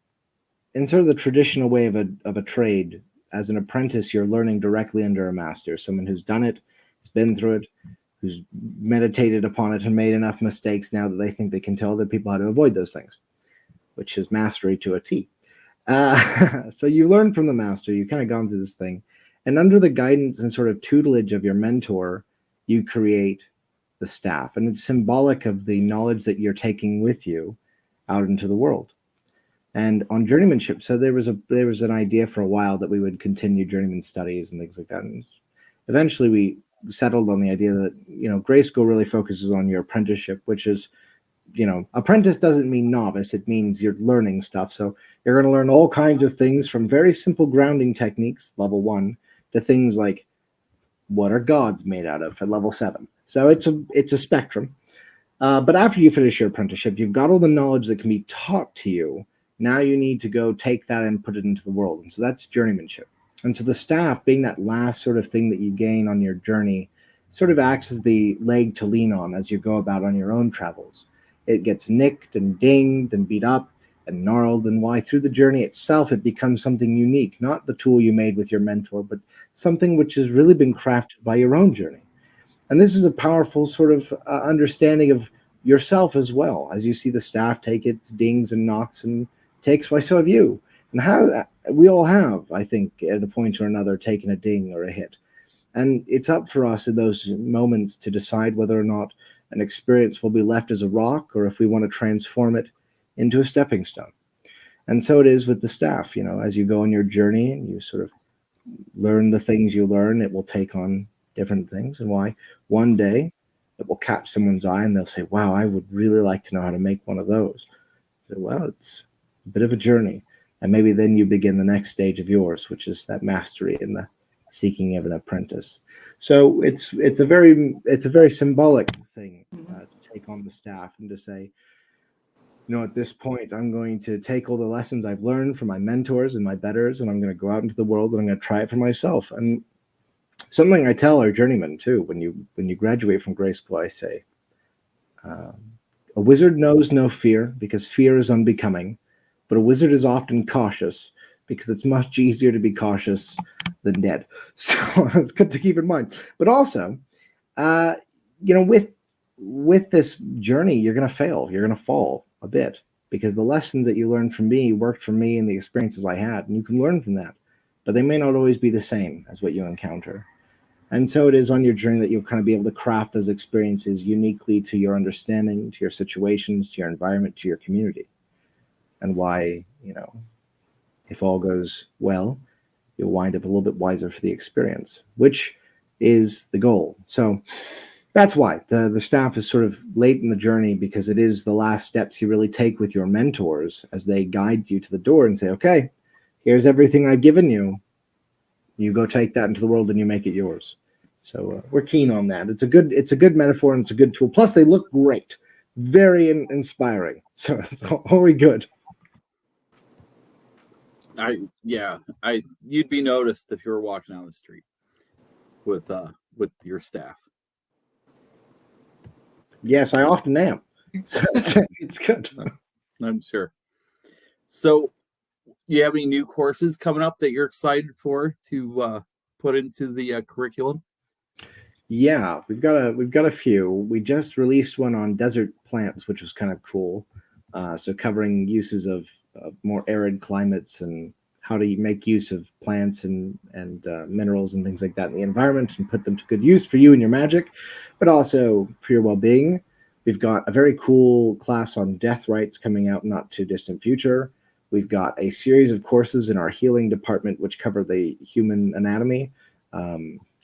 sort of the traditional way of a trade, as an apprentice, you're learning directly under a master, someone who's done it, has been through it, who's meditated upon it and made enough mistakes now that they think they can tell other people how to avoid those things, which is mastery to a T. So you learn from the master, you've kind of gone through this thing, and under the guidance and sort of tutelage of your mentor, you create the staff, and it's symbolic of the knowledge that you're taking with you out into the world. And on journeymanship, so there was an idea for a while that we would continue journeyman studies and things like that. And eventually we settled on the idea that, Grey School really focuses on your apprenticeship, which is, apprentice doesn't mean novice. It means you're learning stuff. So you're going to learn all kinds of things, from very simple grounding techniques, level 1, to things like what are gods made out of at level 7. So it's a spectrum. But after you finish your apprenticeship, you've got all the knowledge that can be taught to you. Now you need to go take that and put it into the world. And so that's journeymanship. And so the staff, being that last sort of thing that you gain on your journey, sort of acts as the leg to lean on as you go about on your own travels. It gets nicked and dinged and beat up and gnarled, and why through the journey itself it becomes something unique, not the tool you made with your mentor, but something which has really been crafted by your own journey. And this is a powerful sort of understanding of yourself as well, as you see the staff take its dings and knocks and takes, why so have you. And how we all have, I think, at a point or another, taken a ding or a hit. And it's up for us in those moments to decide whether or not an experience will be left as a rock, or if we want to transform it into a stepping stone. And so it is with the staff, as you go on your journey and you sort of learn the things you learn, it will take on different things, and why one day it will catch someone's eye and they'll say, wow, I would really like to know how to make one of those. So, well, it's a bit of a journey. And maybe then you begin the next stage of yours, which is that mastery and the seeking of an apprentice. So it's a very symbolic thing to take on the staff and to say, at this point, I'm going to take all the lessons I've learned from my mentors and my betters, and I'm going to go out into the world and I'm going to try it for myself. And something I tell our journeymen too, when you graduate from Grey School, I say, a wizard knows no fear because fear is unbecoming, but a wizard is often cautious because it's much easier to be cautious than dead. So it's good to keep in mind. But also, with this journey, you're going to fail. You're going to fall a bit because the lessons that you learned from me worked for me and the experiences I had, and you can learn from that. But they may not always be the same as what you encounter. And so it is on your journey that you'll kind of be able to craft those experiences uniquely to your understanding, to your situations, to your environment, to your community. And why, if all goes well, you'll wind up a little bit wiser for the experience, which is the goal. So that's why the staff is sort of late in the journey, because it is the last steps you really take with your mentors as they guide you to the door and say, okay, here's everything I've given you. You go take that into the world and you make it yours. So we're keen on that. It's a good metaphor and it's a good tool. Plus they look great, very inspiring. So it's always good. You'd be noticed if you were walking down the street with your staff. Yes, I often am. It's good. I'm sure. So, you have any new courses coming up that you're excited for to put into the curriculum? Yeah, we've got a few. We just released one on desert plants, which was kind of cool. So covering uses of more arid climates and how to make use of plants and minerals and things like that in the environment and put them to good use for you and your magic, but also for your well-being. We've got a very cool class on death rites coming out not too distant future. We've got a series of courses in our healing department which cover the human anatomy.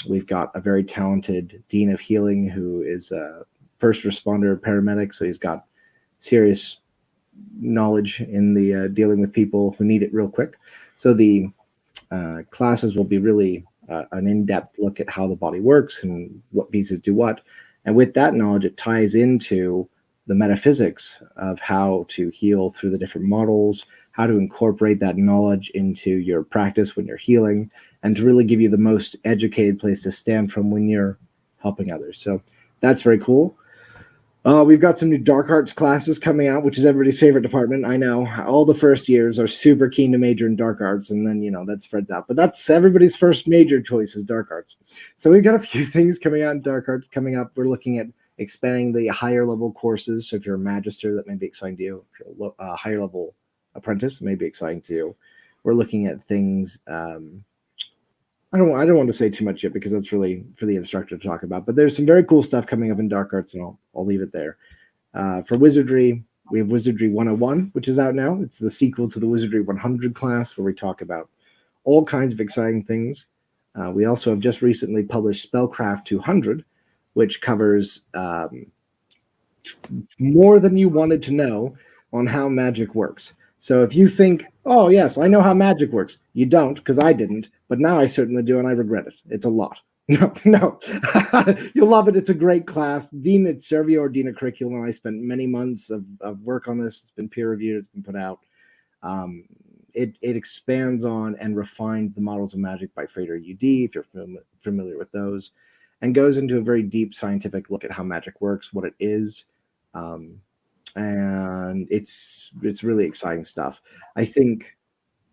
We've got a very talented dean of healing who is a first responder paramedic, so he's got serious knowledge in the dealing with people who need it real quick. So the classes will be really an in-depth look at how the body works and what pieces do what. And with that knowledge, it ties into the metaphysics of how to heal through the different models, how to incorporate that knowledge into your practice when you're healing, and to really give you the most educated place to stand from when you're helping others. So that's very cool. We've got some new dark arts classes coming out, which is everybody's favorite department. I know all the first years are super keen to major in dark arts, and then, that spreads out. But that's everybody's first major choice is dark arts. So we've got a few things coming out in dark arts coming up. We're looking at expanding the higher level courses. So if you're a magister, that may be exciting to you. If you're a higher level apprentice, it may be exciting to you. We're looking at things. I don't want to say too much yet because that's really for the instructor to talk about. But there's some very cool stuff coming up in dark arts, and I'll leave it there. For wizardry, we have Wizardry 101, which is out now. It's the sequel to the Wizardry 100 class, where we talk about all kinds of exciting things. We also have just recently published Spellcraft 200, which covers more than you wanted to know on how magic works. So if you think, oh, yes, I know how magic works, you don't, because I didn't, but now I certainly do, and I regret it. It's a lot. No. You'll love it. It's a great class. Dean at Servio or Dean at Curriculum, and I spent many months of work on this. It's been peer-reviewed. It's been put out. It expands on and refines the models of magic by Frater UD, if you're familiar with those, and goes into a very deep scientific look at how magic works, what it is, and it's really exciting stuff. I think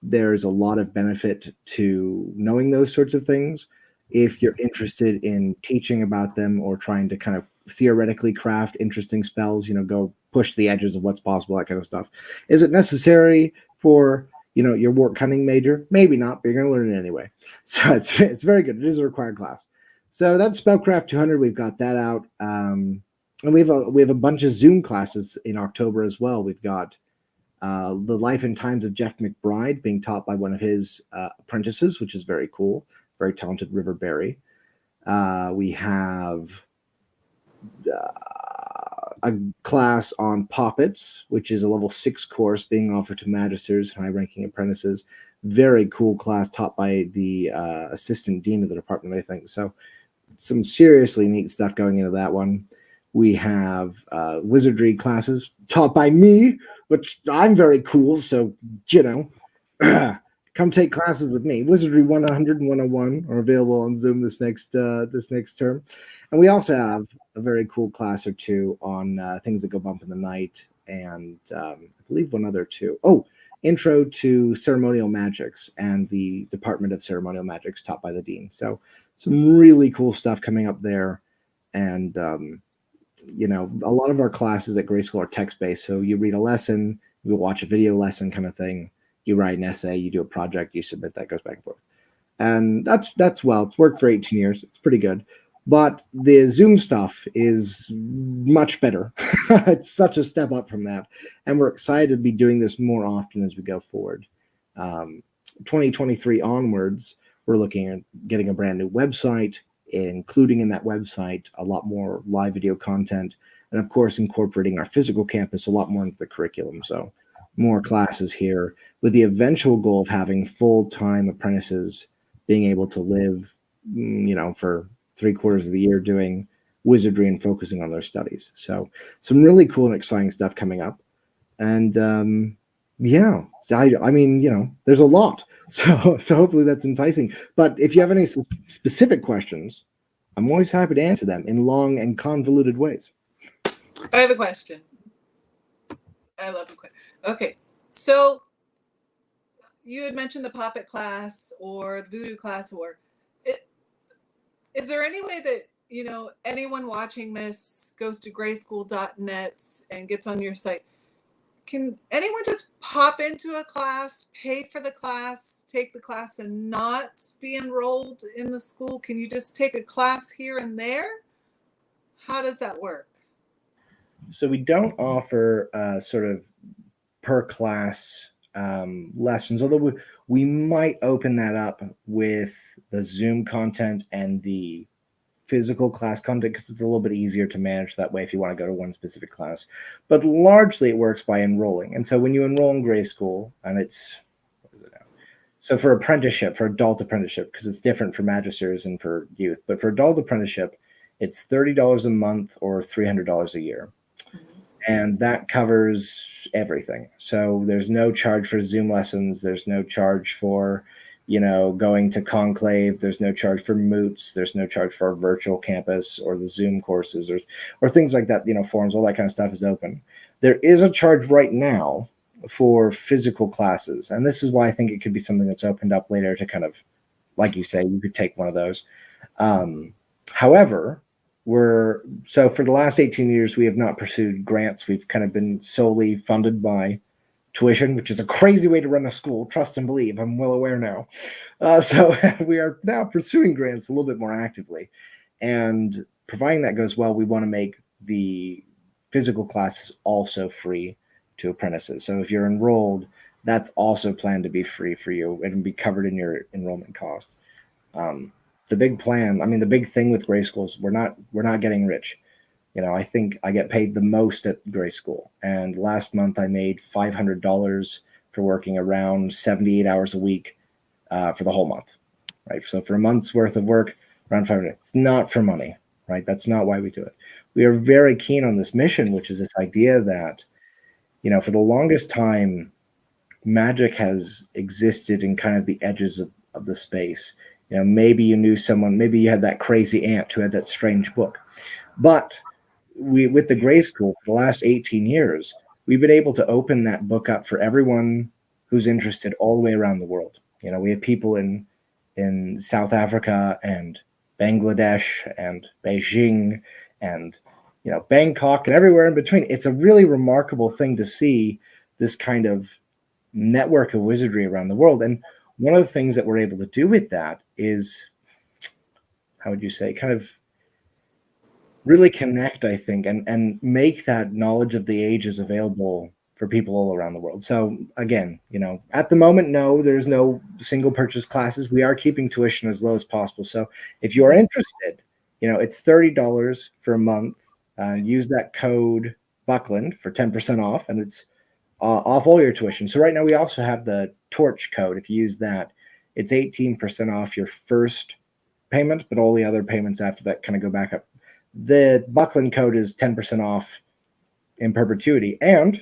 there's a lot of benefit to knowing those sorts of things if you're interested in teaching about them or trying to kind of theoretically craft interesting spells, go push the edges of what's possible, that kind of stuff. Is it necessary for your Wart Cunning major? Maybe not, but you're going to learn it anyway. So it's very good. It is a required class. So that's Spellcraft 200. We've got that out. And we have a bunch of Zoom classes in October as well. We've got The Life and Times of Jeff McBride being taught by one of his apprentices, which is very cool. Very talented River Berry. We have a class on Poppets, which is a level 6 course being offered to magisters and high-ranking apprentices. Very cool class taught by the assistant dean of the department, I think. So some seriously neat stuff going into that one. We have wizardry classes taught by me, which I'm very cool. So, come take classes with me. Wizardry 100 and 101 are available on Zoom this next term. And we also have a very cool class or two on things that go bump in the night, and I believe one other too. Oh, Intro to Ceremonial Magics and the Department of Ceremonial Magics taught by the Dean. So some really cool stuff coming up there. And, a lot of our classes at Grey School are text-based. So you read a lesson, you watch a video lesson kind of thing, you write an essay, you do a project, you submit, that goes back and forth. And that's it's worked for 18 years. It's pretty good. But the Zoom stuff is much better. It's such a step up from that. And we're excited to be doing this more often as we go forward. 2023 onwards, we're looking at getting a brand new website, including in that website a lot more live video content, and of course incorporating our physical campus a lot more into the curriculum. So more classes here, with the eventual goal of having full-time apprentices being able to live, for 3/4 of the year doing wizardry and focusing on their studies. So some really cool and exciting stuff coming up. And there's a lot. So hopefully that's enticing. But if you have any specific questions, I'm always happy to answer them in long and convoluted ways. I have a question. I love a question. Okay, so you had mentioned the Poppet class or the Voodoo class, is there any way that anyone watching this goes to grayschool.net and gets on your site? Can anyone just pop into a class, pay for the class, take the class, and not be enrolled in the school? Can you just take a class here and there? How does that work? So we don't offer sort of per class lessons, although we might open that up with the Zoom content and the physical class content, because it's a little bit easier to manage that way if you want to go to one specific class. But largely it works by enrolling. And so when you enroll in Grey School, and it's, so for apprenticeship, for adult apprenticeship, because it's different for magisters and for youth, but for adult apprenticeship, it's $30 a month or $300 a year. And that covers everything. So there's no charge for Zoom lessons. There's no charge for, going to Conclave. There's no charge for moots. There's no charge for our virtual campus or the Zoom courses or things like that. Forums, all that kind of stuff is open. There is a charge right now for physical classes. And this is why I think it could be something that's opened up later to kind of, like you say, you could take one of those. However, so for the last 18 years, we have not pursued grants. We've kind of been solely funded by tuition, which is a crazy way to run a school. Trust and believe. I'm well aware now. So we are now pursuing grants a little bit more actively. And providing that goes well, we want to make the physical classes also free to apprentices. So if you're enrolled, that's also planned to be free for you and be covered in your enrollment cost. The big plan, the big thing with Grey Schools, we're not getting rich. I think I get paid the most at Grey School. And last month I made $500 for working around 78 hours a week for the whole month, right? So for a month's worth of work, around $500. It's not for money, right? That's not why we do it. We are very keen on this mission, which is this idea that, for the longest time, magic has existed in kind of the edges of the space. Maybe you knew someone, maybe you had that crazy aunt who had that strange book. But with the Grey School, for the last 18 years, we've been able to open that book up for everyone who's interested all the way around the world. We have people in South Africa and Bangladesh and Beijing and, Bangkok and everywhere in between. It's a really remarkable thing to see this kind of network of wizardry around the world. And one of the things that we're able to do with that is, how would you say, kind of really connect, I think, and make that knowledge of the ages available for people all around the world. So again, at the moment, no, there's no single purchase classes. We are keeping tuition as low as possible. So if you're interested, it's $30 for a month use that code Buckland for 10% off, and it's off all your tuition. So right now we also have the Torch code. If you use that, it's 18% off your first payment, but all the other payments after that kind of go back up. The Buckland code is 10% off in perpetuity, and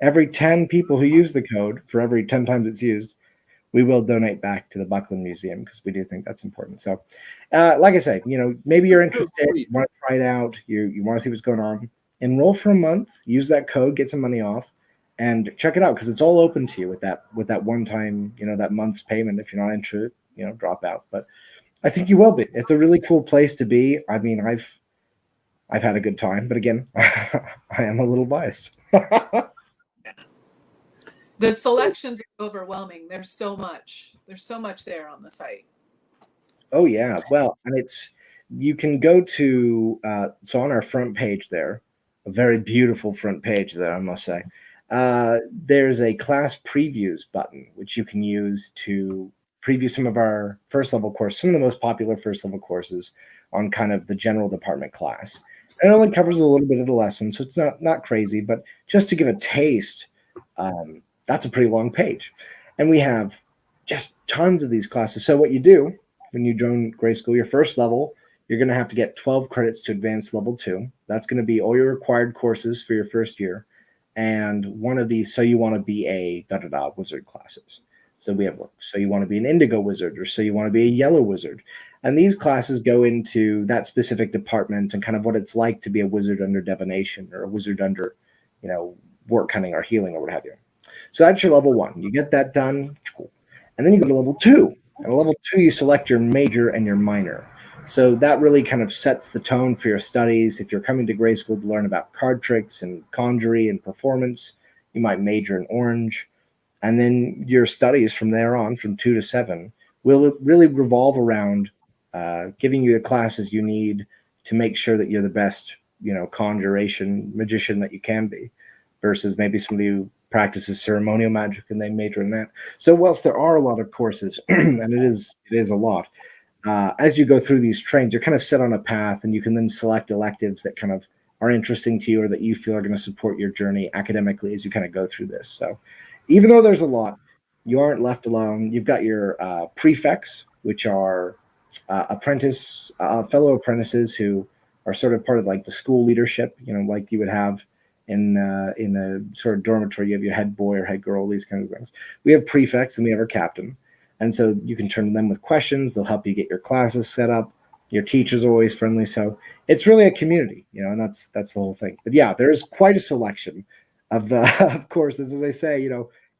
every 10 people who use the code, for every 10 times it's used, we will donate back to the Buckland Museum, because we do think that's important. So like I say, maybe you're interested, you want to try it out, you want to see what's going on, enroll for a month, use that code, get some money off, and check it out, because it's all open to you with that one time, that month's payment. If you're not interested, drop out. But I think you will be. It's a really cool place to be. I mean, I've had a good time, but again, I am a little biased. The selections are overwhelming. There's so much there on the site. Oh yeah. Well, and you can go to, so on our front page there, a very beautiful front page there, I must say, there's a class previews button, which you can use to preview some of our first level courses, some of the most popular first level courses on kind of the general department class. And it only covers a little bit of the lesson, so it's not crazy, but just to give a taste, that's a pretty long page. And we have just tons of these classes. So what you do when you join Grey School, your first level, you're going to have to get 12 credits to advance level 2. That's going to be all your required courses for your first year. And one of these, so you want to be a wizard classes. So we have, so you want to be an indigo wizard, or so you want to be a yellow wizard. And these classes go into that specific department and kind of what it's like to be a wizard under divination, or a wizard under, work hunting or healing or what have you. So that's your level 1. You get that done, cool. And then you go to level 2. And at level 2, you select your major and your minor. So that really kind of sets the tone for your studies. If you're coming to Grey School to learn about card tricks and conjury and performance, you might major in orange. And then your studies from there on, from 2 to 7, will really revolve around giving you the classes you need to make sure that you're the best, conjuration magician that you can be, versus maybe somebody who practices ceremonial magic and they major in that. So whilst there are a lot of courses, and it is a lot, as you go through these trains, you're kind of set on a path, and you can then select electives that kind of are interesting to you, or that you feel are going to support your journey academically as you kind of go through this. So even though there's a lot, you aren't left alone. You've got your prefects, which are fellow apprentices who are sort of part of like the school leadership, like you would have in a sort of dormitory. You have your head boy or head girl, these kinds of things. We have prefects, and we have our captain. And so you can turn to them with questions. They'll help you get your classes set up. Your teachers are always friendly. So it's really a community, and that's the whole thing. But yeah, there is quite a selection of courses. As I say,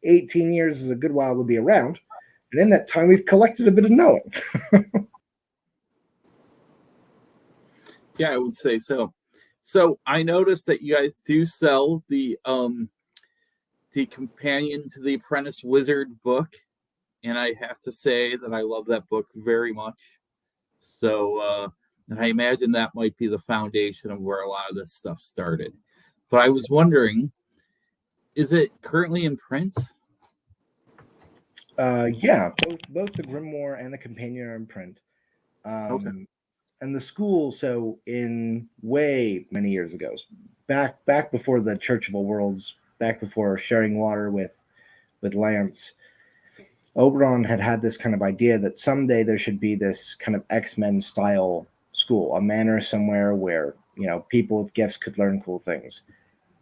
18 years is a good while to be around. And in that time, we've collected a bit of knowing. Yeah, I would say so. So I noticed that you guys do sell the companion to the Apprentice Wizard book, and I have to say that I love that book very much. So and I imagine that might be the foundation of where a lot of this stuff started. But I was wondering, is it currently in print? Yeah, both the Grimoire and the companion are in print. Okay. And the school, so in way many years ago, back before the Church of All Worlds, back before sharing water with Lance, Oberon had this kind of idea that someday there should be this kind of X-Men style school, a manor somewhere where, people with gifts could learn cool things.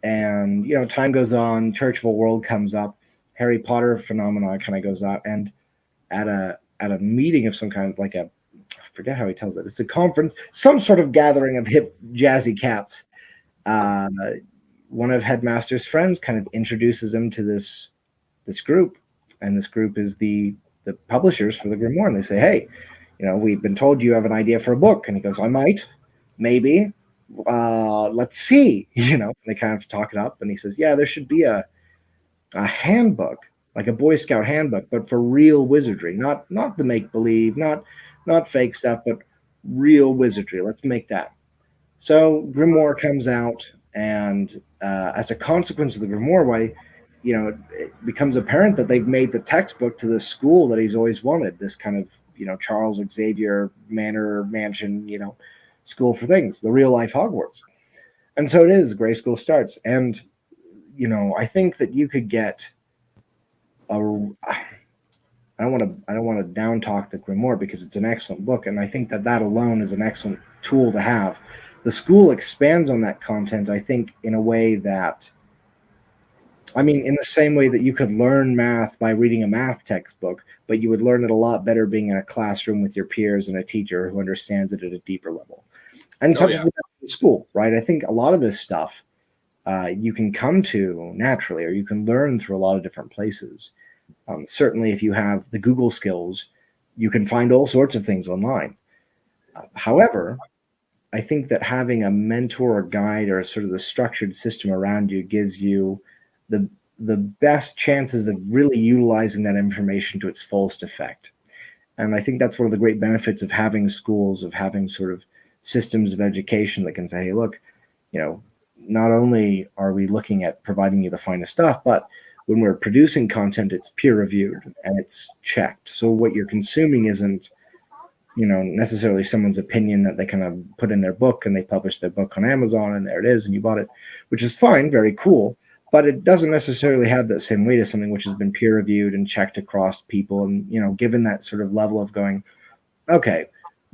And, time goes on, Church of All World comes up, Harry Potter phenomena kind of goes up, and at a meeting of some kind, like I forget how he tells it. It's a conference, some sort of gathering of hip, jazzy cats. One of Headmaster's friends kind of introduces him to this group, and this group is the publishers for the Grimoire. And they say, "Hey, we've been told you have an idea for a book." And he goes, "I might, maybe. Let's see." And they kind of talk it up, and he says, "Yeah, there should be a handbook, like a Boy Scout handbook, but for real wizardry, not the make believe, not fake stuff, but real wizardry. Let's make that." So Grimoire comes out, and as a consequence of the Grimoire, it becomes apparent that they've made the textbook to the school that he's always wanted. This kind of Charles Xavier mansion, school for things, the real life Hogwarts. And so it is. Grey School starts, and I think that you could get a. I don't want to down talk the Grimoire because it's an excellent book, and I think that alone is an excellent tool to have. The school expands on that content, I think, in a way that, in the same way that you could learn math by reading a math textbook, but you would learn it a lot better being in a classroom with your peers and a teacher who understands it at a deeper level. And such is the school, right? I think a lot of this stuff you can come to naturally, or you can learn through a lot of different places. Certainly, if you have the Google skills, you can find all sorts of things online. However, I think that having a mentor or guide or sort of the structured system around you gives you the best chances of really utilizing that information to its fullest effect. And I think that's one of the great benefits of having schools, of having sort of systems of education that can say, hey, look, not only are we looking at providing you the finest stuff, but when we're producing content, it's peer reviewed and it's checked. So what you're consuming isn't, necessarily someone's opinion that they kind of put in their book and they publish their book on Amazon and there it is and you bought it, which is fine, very cool. But it doesn't necessarily have that same weight as something which has been peer reviewed and checked across people. And, given that sort of level of going, okay,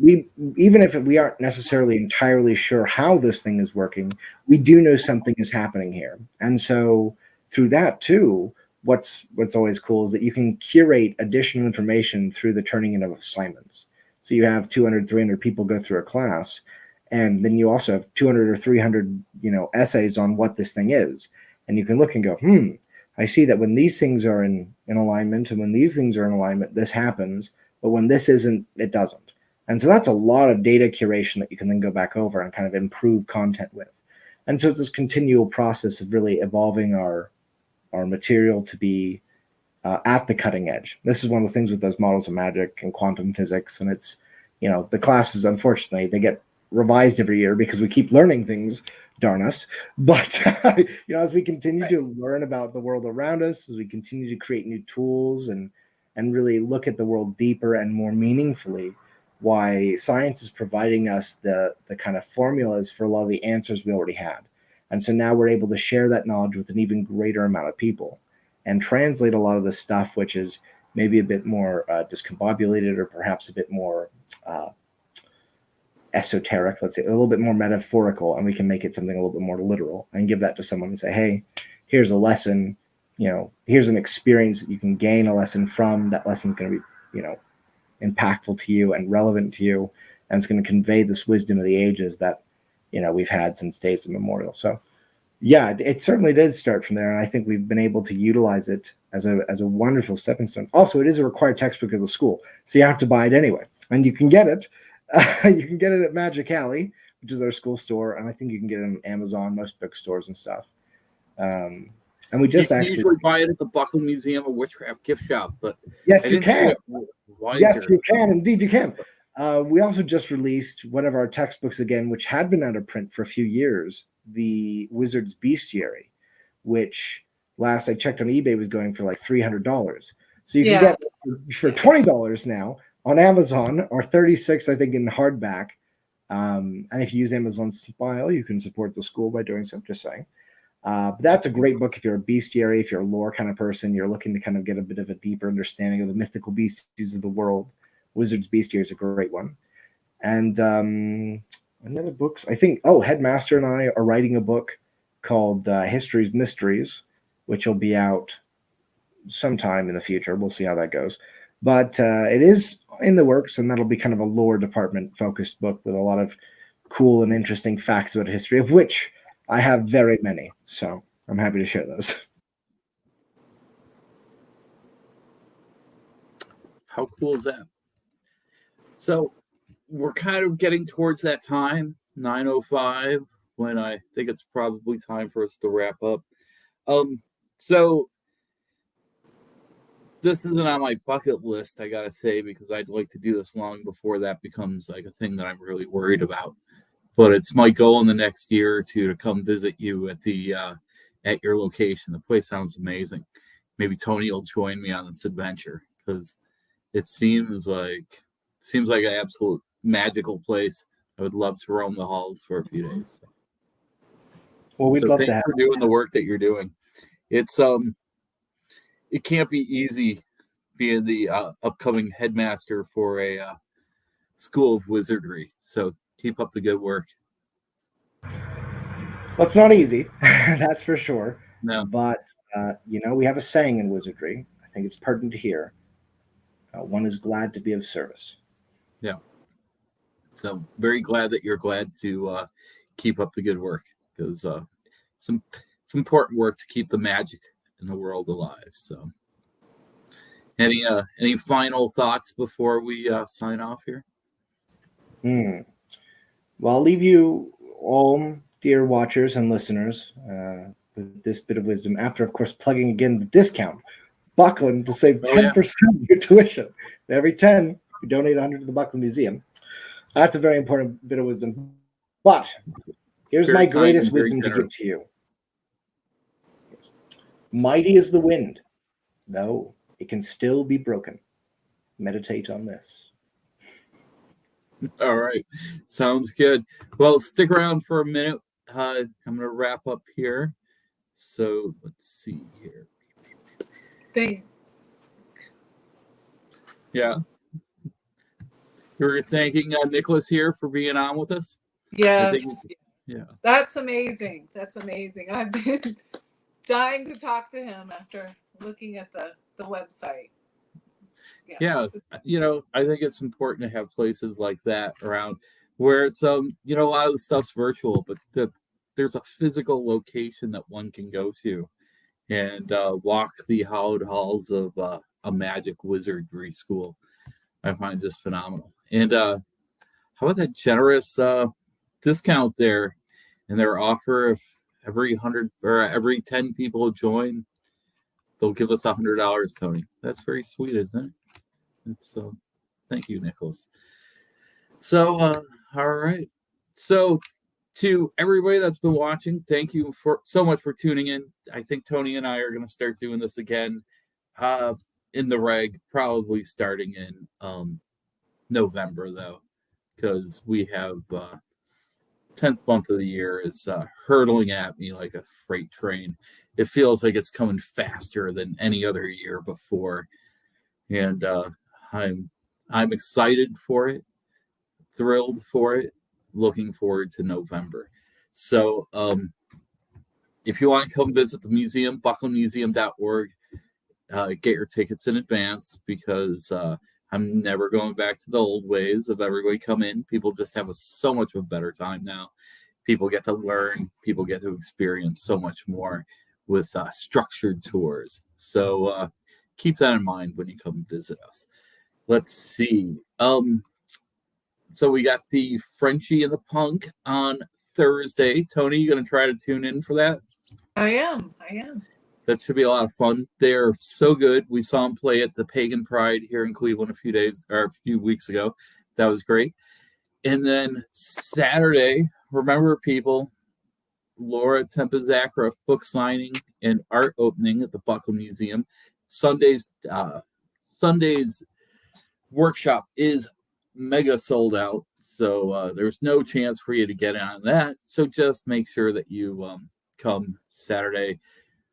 even if we aren't necessarily entirely sure how this thing is working, we do know something is happening here. And so through that too, what's always cool is that you can curate additional information through the turning in of assignments. So you have 200, 300 people go through a class, and then you also have 200 or 300, essays on what this thing is. And you can look and go, I see that when these things are in alignment and when these things are in alignment, this happens. But when this isn't, it doesn't. And so that's a lot of data curation that you can then go back over and kind of improve content with. And so it's this continual process of really evolving our material to be at the cutting edge. This is one of the things with those models of magic and quantum physics. And it's, the classes, unfortunately, they get revised every year because we keep learning things, darn us. But, as we continue to learn about the world around us, as we continue to create new tools and really look at the world deeper and more meaningfully, why science is providing us the kind of formulas for a lot of the answers we already had. And so now we're able to share that knowledge with an even greater amount of people and translate a lot of the stuff, which is maybe a bit more discombobulated or perhaps a bit more esoteric, let's say a little bit more metaphorical, and we can make it something a little bit more literal and give that to someone and say, hey, here's a lesson, here's an experience that you can gain a lesson from. That lesson's going to be, impactful to you and relevant to you, and it's going to convey this wisdom of the ages that we've had since days immemorial. So yeah, it certainly did start from there, and I think we've been able to utilize it as a wonderful stepping stone. Also, it is a required textbook of the school, so you have to buy it anyway, and you can get it. You can get it at Magic Alley, which is our school store, and I think you can get it on Amazon, most bookstores and stuff. And we just actually usually buy it at the Buckle Museum of Witchcraft gift shop, but yes, you can. Yes, you can. Indeed, you can. We also just released one of our textbooks again, which had been out of print for a few years, the Wizard's Bestiary, which last I checked on eBay was going for like $300. So you can get it for $20 now on Amazon, or $36, I think, in hardback. And if you use Amazon Smile, you can support the school by doing so, just saying. But that's a great book if you're a bestiary, if you're a lore kind of person, you're looking to kind of get a bit of a deeper understanding of the mythical beasties of the world. Wizard's Bestiary is a great one. And any other books? I think, Headmaster and I are writing a book called History's Mysteries, which will be out sometime in the future. We'll see how that goes. But it is in the works, and that'll be kind of a lore department focused book with a lot of cool and interesting facts about history, of which I have very many. So I'm happy to share those. How cool is that? So we're kind of getting towards that time, 9:05, when I think it's probably time for us to wrap up. So this isn't on my bucket list, I gotta say, because I'd like to do this long before that becomes like a thing that I'm really worried about. But it's my goal in the next year or two to come visit you at the at your location. The place sounds amazing. Maybe Tony will join me on this adventure because it seems like an absolute magical place. I would love to roam the halls for a few days. Well, we'd So love to thanks have for doing the work that you're doing. It's it can't be easy being the upcoming headmaster for a school of wizardry. So keep up the good work. Well, it's not easy, that's for sure. No. But, we have a saying in wizardry. I think it's pertinent here. One is glad to be of service. Yeah. So very glad that you're glad to keep up the good work, because it's important work to keep the magic in the world alive. So any final thoughts before we sign off here? Well, I'll leave you all, dear watchers and listeners, with this bit of wisdom after, of course, plugging again the discount. Buckland to save 10% of your tuition. Every 10, you donate 100 to the Buckland Museum. That's a very important bit of wisdom. But here's Very my kind greatest and very wisdom to give generous. to you. Mighty is the wind, though it can still be broken. Meditate on this. All right. Sounds good. Well, stick around for a minute. I'm going to wrap up here. So let's see here. Yeah. We're thanking Nicholas here for being on with us. Yes. Yeah. That's amazing. That's amazing. I've been dying to talk to him after looking at the website. Yeah. I think it's important to have places like that around where it's a lot of the stuff's virtual, but there's a physical location that one can go to and walk the hallowed halls of a magic wizardry school. I find just phenomenal. And how about that generous discount there and their offer? If every 100 or every 10 people join, they'll give us $100, Tony. That's very sweet, isn't it? It's thank you, Nicholas. So all right. So to everybody that's been watching, thank you so much for tuning in. I think Tony and I are going to start doing this again in the reg, probably starting in November, though, because we have 10th month of the year is hurtling at me like a freight train. It feels like it's coming faster than any other year before, and I'm excited for it, thrilled for it, looking forward to November. So if you want to come visit the museum, bucklandmuseum.org, get your tickets in advance, because I'm never going back to the old ways of everybody come in. People just have so much of a better time now. People get to learn. People get to experience so much more with structured tours. So keep that in mind when you come visit us. Let's see. So we got the Frenchie and the Punk on Thursday. Tony, you going to try to tune in for that? I am. That should be a lot of fun. They're so good. We saw them play at the Pagan Pride here in Cleveland a few weeks ago. That was great. And then Saturday, remember, people, Laura Tempest-Zakroff book signing and art opening at the Buckland Museum. Sunday's workshop is mega sold out, so there's no chance for you to get on that. So just make sure that you come Saturday.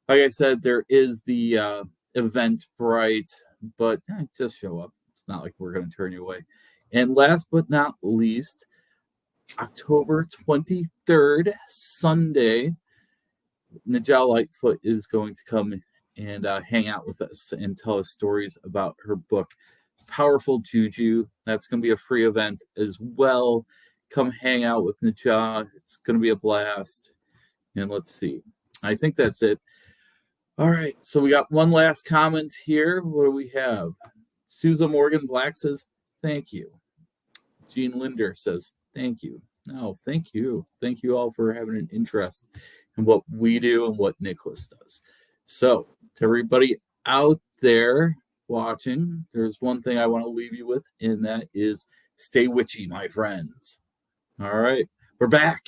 Like I said, there is the Eventbrite, but just show up. It's not like we're going to turn you away. And last but not least, October 23rd, Sunday, Najal Lightfoot is going to come and hang out with us and tell us stories about her book, Powerful Juju. That's going to be a free event as well. Come hang out with Najah. It's going to be a blast. And let's see. I think that's it. All right. So we got one last comment here. What do we have? Susan Morgan Black says, thank you. Jean Linder says, thank you. No, thank you. Thank you all for having an interest in what we do and what Nicholas does. So to everybody out there watching, there's one thing I want to leave you with, and that is stay witchy, my friends. All right. We're back.